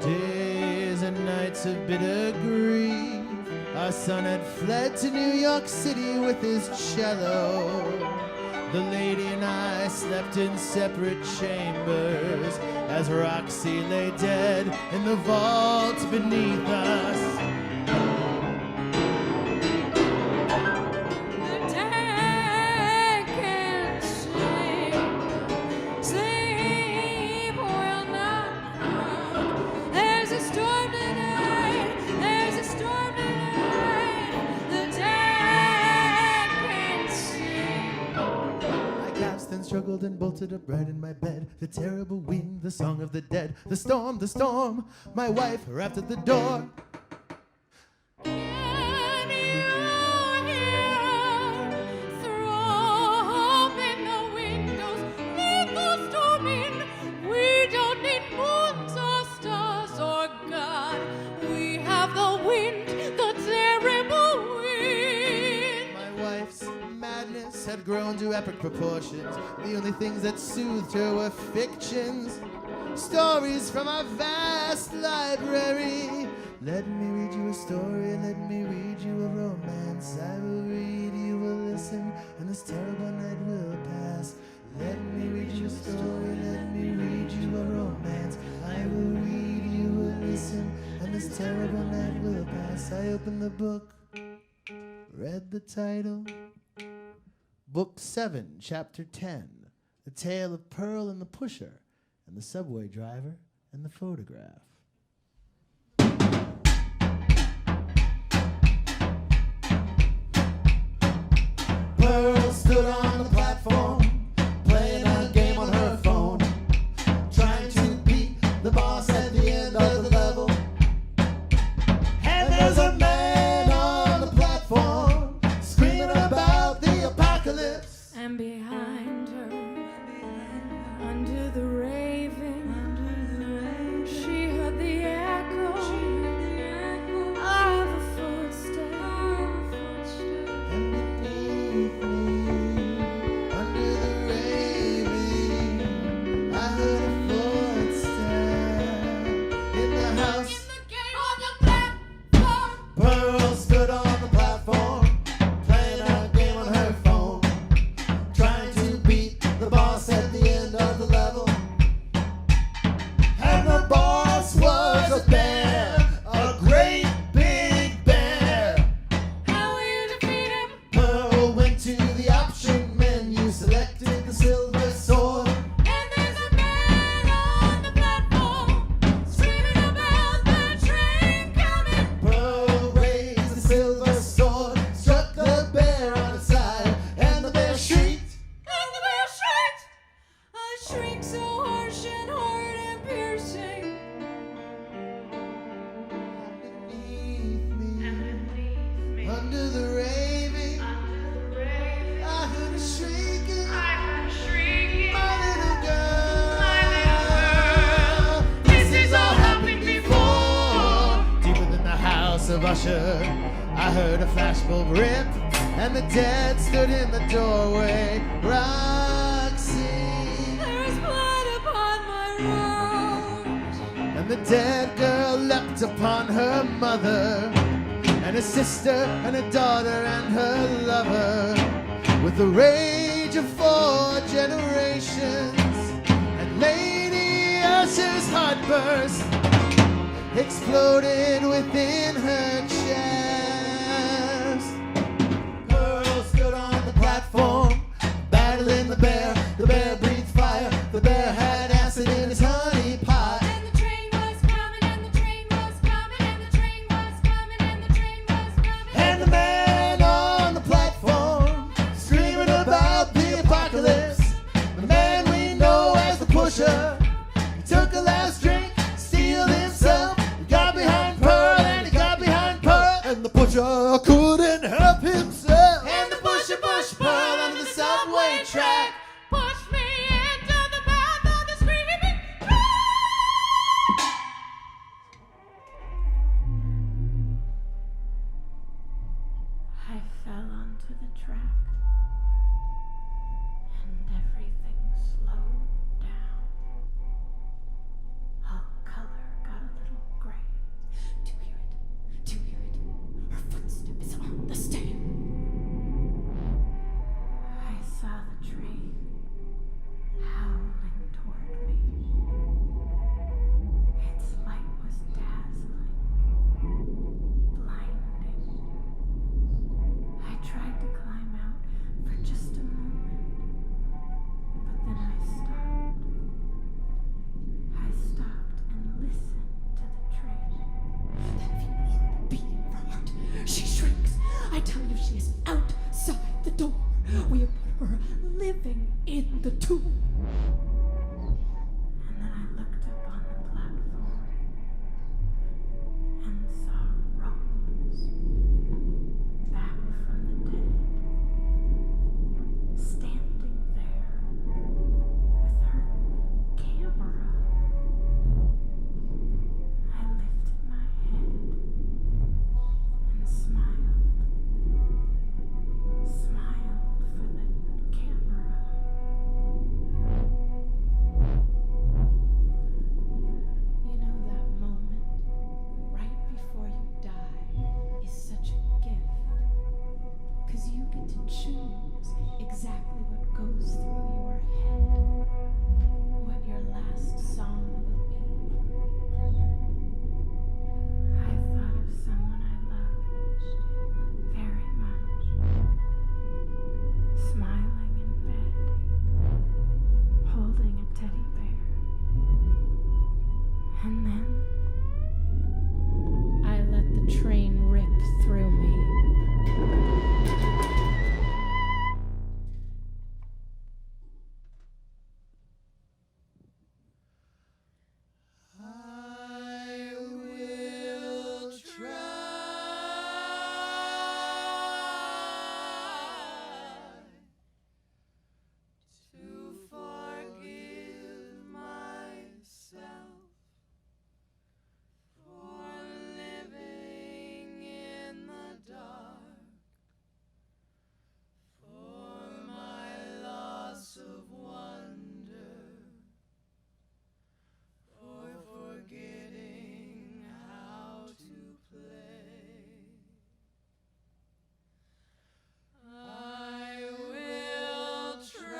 Days and nights of bitter grief. Our son had fled to New York City with his cello. The lady and I slept in separate chambers as Roxy lay dead in the vault beneath us. The dead can sleep will not come. There's a storm tonight, there's a storm tonight. The dead can sleep. I gasped and struggled and bolted upright in my bed. The terrible wind, the song of the dead. The storm, the storm. My wife rapped at the door. Can you hear? Throw open the windows, let the storm in. We don't need moons or stars or God. We have the wind, the terrible wind. My wife's madness had grown to epic proportions. The only things that soothed her were fictions. Stories from our vast library. Let me read you a story, let me read you a romance. I will read, you will listen. and this terrible night will pass. Let me read you a story, let me read you a romance. I will read, you will listen, and this terrible night will pass. I opened the book, read the title. Book 7, Chapter 10, The Tale of Pearl and the Pusher, and the Subway Driver and the Photograph. Pearl stood on the platform, playing a game on her phone, trying to beat the boss at the end of the level. And there's a man on the platform, screaming about the apocalypse. And behind her, under the raving, she heard the echo of a footstep. And beneath me, under the raving, I heard a footstep in the house. Pearl stood on the platform, playing a game on her phone, trying to beat the boss at the end of the level. And the boss was a bear, a great big bear. How will you defeat him? Pearl went to the option menu, selected the silver sword. And there's a man on the platform, screaming about the train coming. Pearl raised the silver sword, struck the bear on its side, and the bear shrieked. And the bear shrieked, a shriek so harsh and hard and piercing. Beneath me, under the raving, I heard a shrieking, my little girl. This has all happened before. Deeper than the house of Usher, I heard a flashbulb rip, and the dead stood in the doorway. Roxy, There's blood upon my robe. and the dead girl leapt upon her mother, and her sister, and her daughter, and her lover, with the rage of 4 generations. And Lady Usher's heart burst, exploded within her chest. Pearl stood on the platform, battling the bear. The bear breathed fire. The bear had acid in his honey pie. And the train was coming, and the train was coming, and the train was coming, and the train was coming. And the man on the platform, screaming about the apocalypse. The man we know as the pusher. He took a last drink, steeled himself. He got behind Pearl, and he got behind Pearl. And the pusher couldn't help himself. And the pusher pushed Pearl onto the subway track. Push me into the mouth of the screaming train. I fell onto the track, and everything slowed down. All color got a little gray. Do you hear it? Do you hear it? Her footstep is on the stair. I saw the train howling toward me. Its light was dazzling, blinding. I tried to climb out for just a moment, but then I stopped. I stopped and listened to the train. That horrible beat in her heart. She shrieks. I tell you, she is outside the door. We have put her living in the tomb. And then I looked up on the platform and saw Rose back from the dead, standing there with her camera. I lifted my head and smiled for the camera. You know, that moment right before you die is such a gift, 'cause you get to choose exactly what goes through your head, what your last song will be. I thought of someone I loved very much, smiling in bed, holding a teddy bear. And then I let the train rip through me. I will try to forgive myself for living in the dark, for my loss of wonder, for forgetting how to play. I will try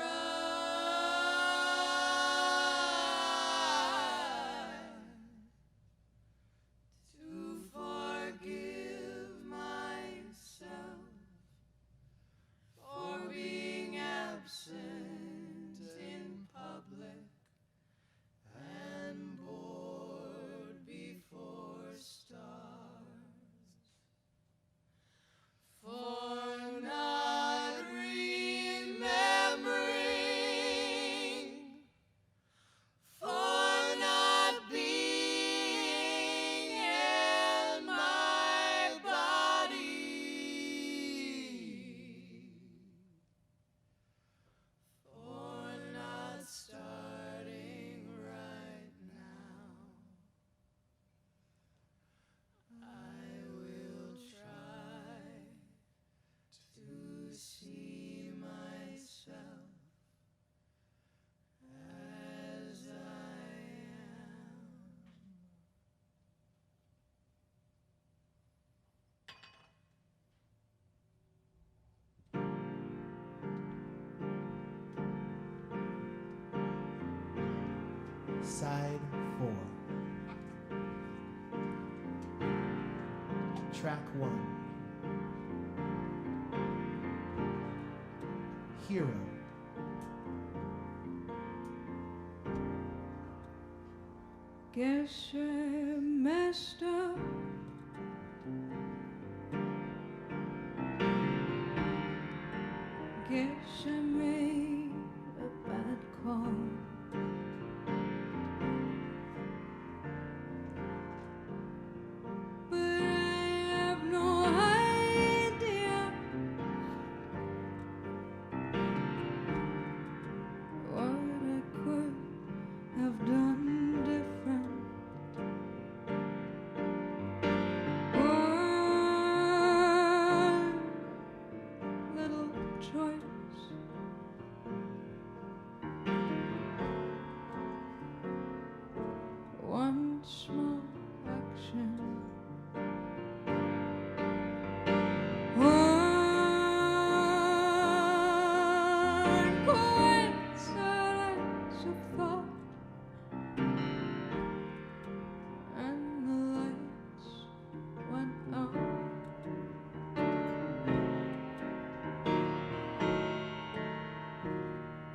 to forgive myself for being absent in public and bored before stars, for not remembering, for not being in my body, for not starting right now. I will try to see myself as I am. Side 4. Track 1. Hero. Guess I messed up. Guess I made a bad call. But I have no idea what I could have done different. One little choice, one small action, one coincidence of thought, and the lights went out.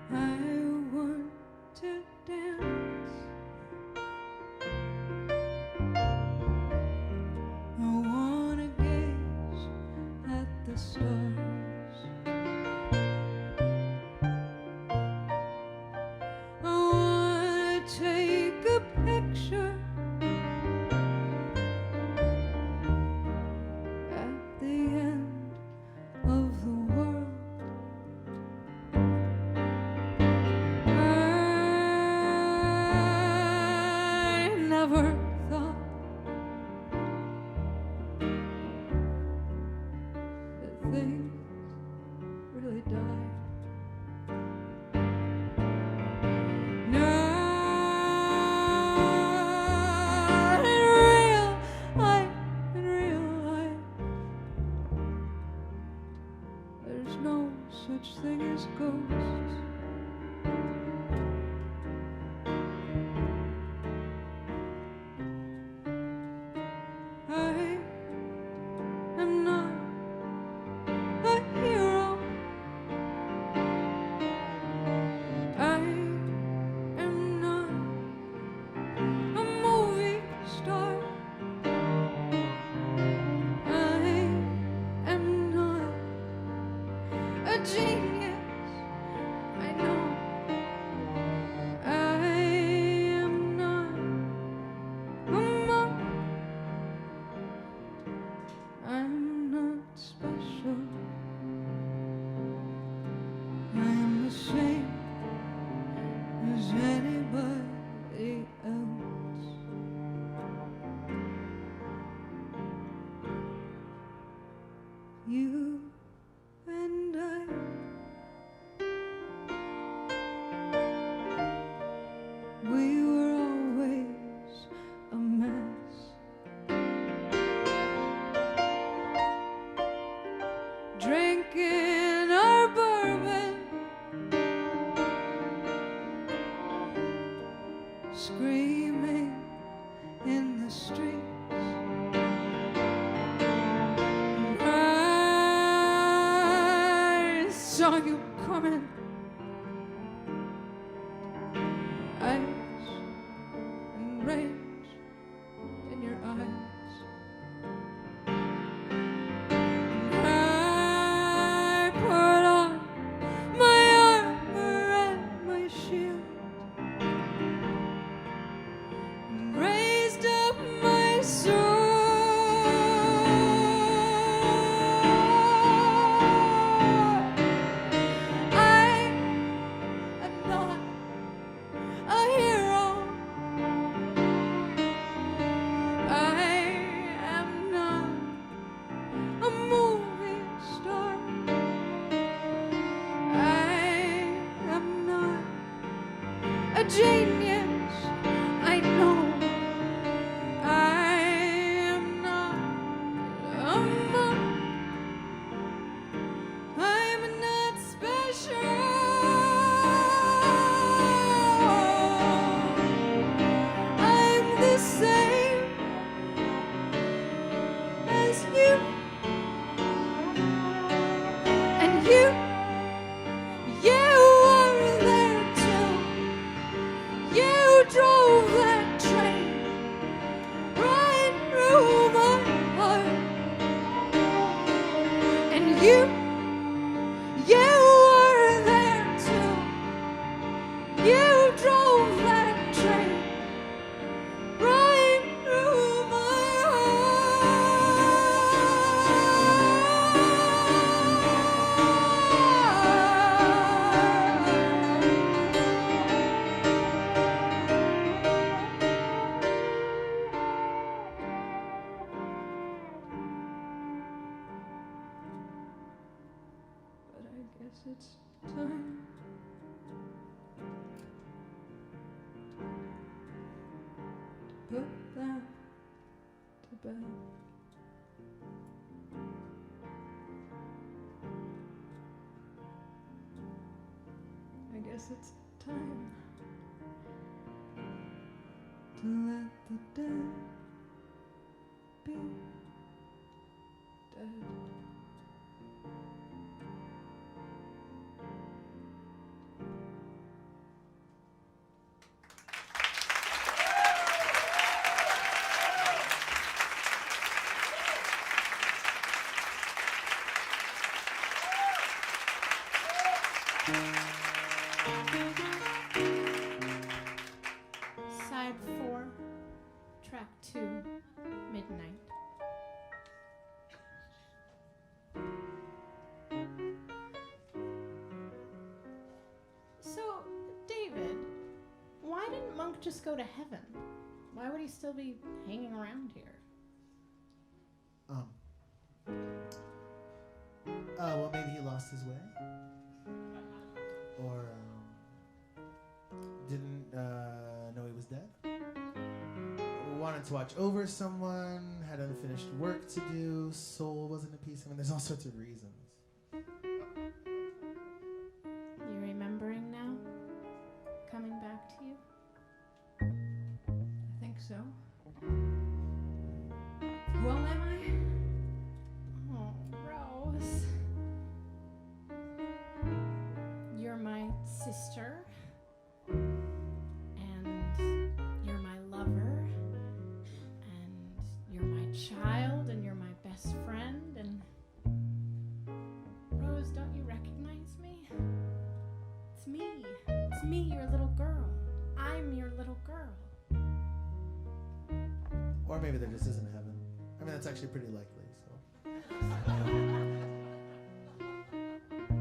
I want to dance. I wanna gaze at the stars. I wanna take a picture at the end of the world. I never thought that things really died. Not in real life, in real life. There's no such thing as ghosts. I am not a hero. I am not a movie star. I am not a genius. I know. I am not a monk. I'm not special. I am the same as anybody else. You and I, we were always a mess. Drinking our bourbon, screaming in the streets. I saw you coming. Ice and rage in your eyes. I put on my armor and my shield and raised up my sword. I am not a hero. I am not a movie star. I am not a genius. I know. I am not a monk. I'm not special. I'm the same as you. And you were there too. You drove that train right through my heart. And you were there too. You drove that train right through my But I guess it's time to put that to bed. I guess it's time to let the dead be dead. Side 4, track 2, Midnight. So, David, why didn't Monk just go to heaven? Why would he still be hanging around here? Well, maybe he lost his way, or didn't know he was dead. Wanted to watch over someone, had unfinished work to do, soul wasn't at peace. I mean, there's all sorts of reasons. me, your little girl. I'm your little girl. Or maybe there just isn't a heaven. I mean, that's actually pretty likely. So.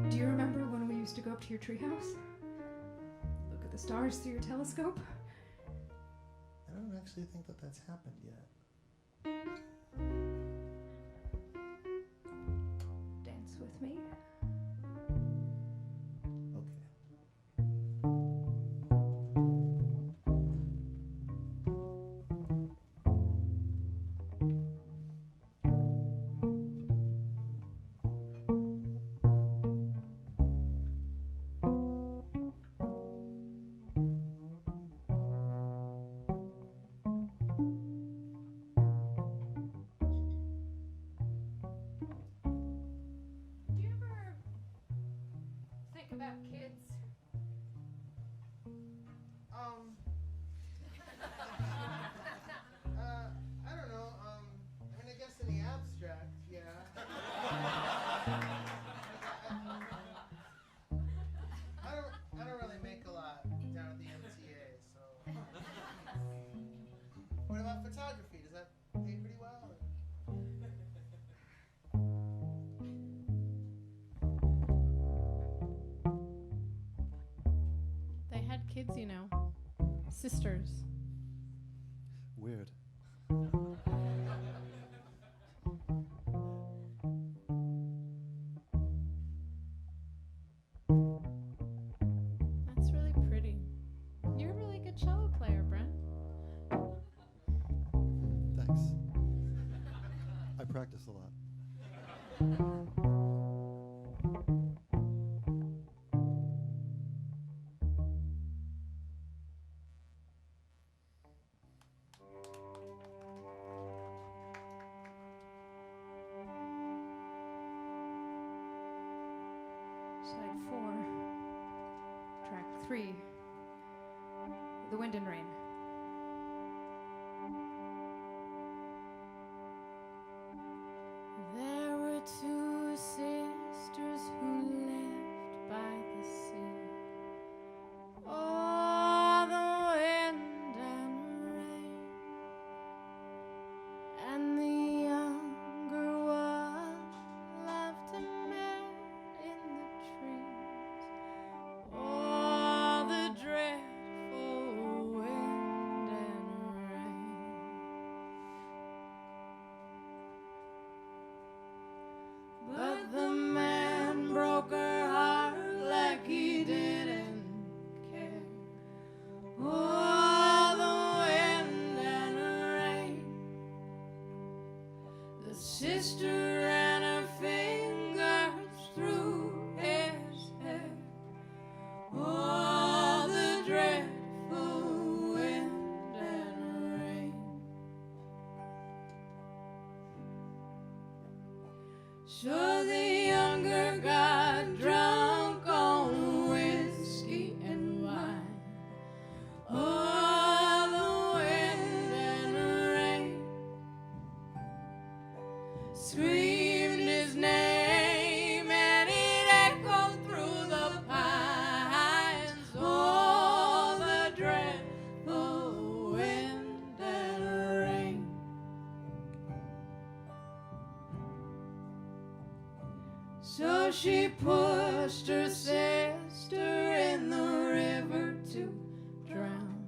Do you remember when we used to go up to your treehouse? Look at the stars through your telescope? I don't actually think that that's happened yet. Dance with me. Okay. Do you ever think about kids? I don't know. I mean, I guess in the abstract, yeah. I don't really make a lot down at the MTA, so. What about photography? Does that pay pretty well? They had kids, you know. Sisters. Weird. That's really pretty. You're a really good cello player, Brent. Thanks. I practice a lot. Side 4, track 3, The Wind and Rain. There were two sisters who lived by the sea. Oh, the wind and rain. And the younger one left a man in the trees. Oh, the dreadful wind and rain. But the man broke her heart like he didn't care. Oh, the wind and rain. The sister ran her fingers through his hair. Oh, the dreadful wind and rain. So the younger got drunk on whiskey and wine. Oh, the wind and rain. Screamed his name and it echoed through the pines. Oh, the dreadful wind and rain. So she pushed her sister in the river to drown.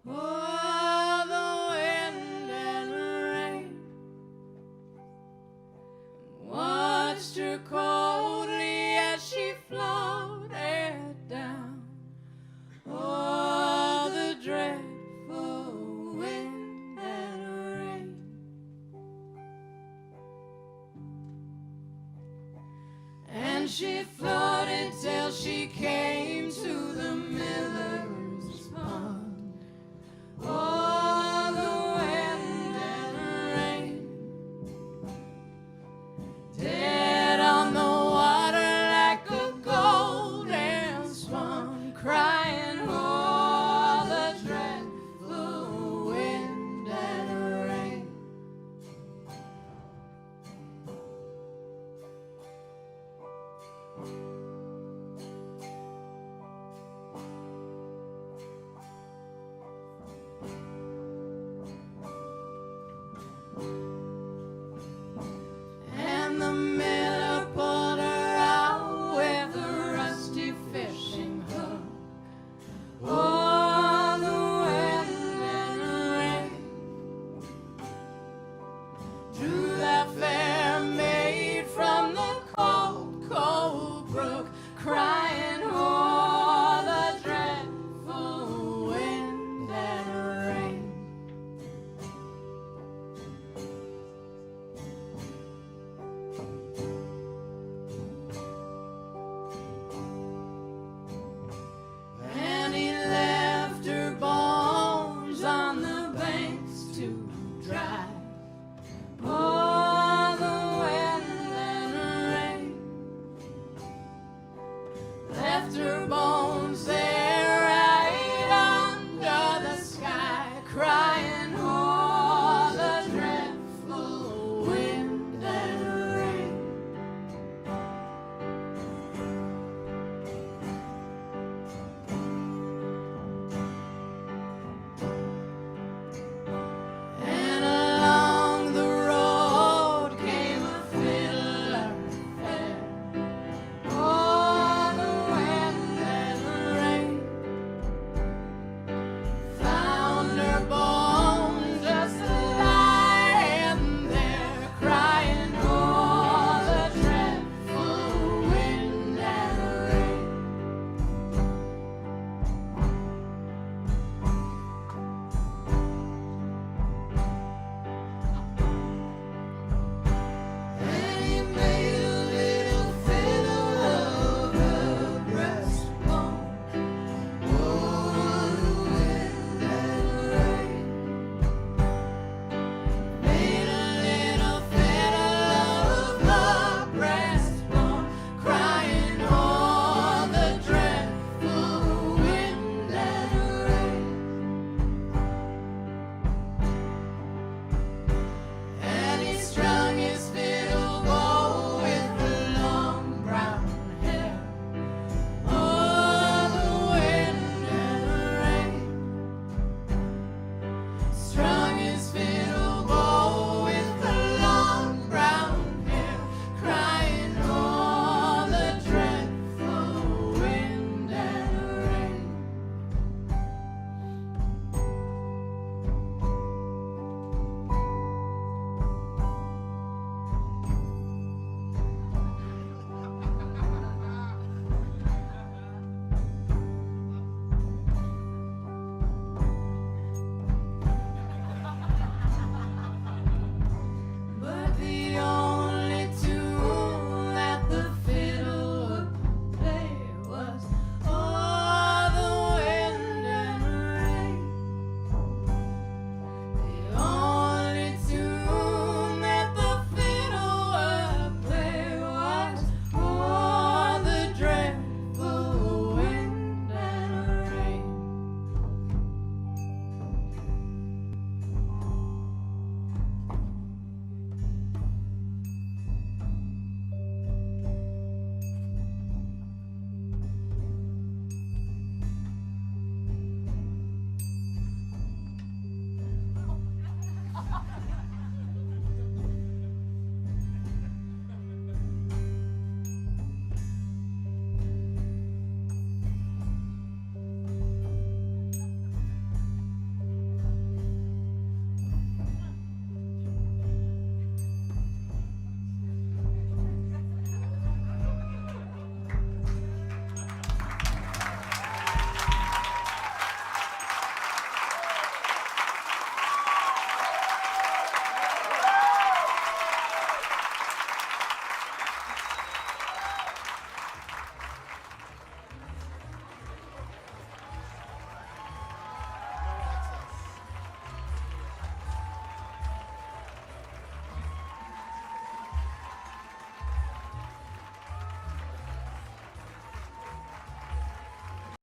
Oh, the wind and rain. Watched her coldly as she floated down. Oh, the dreadful wind and rain. And she floated till she came to the miller's pond. Oh, the wind and rain. Dead on the water like a golden swan, crying, oh, the dreadful wind and rain.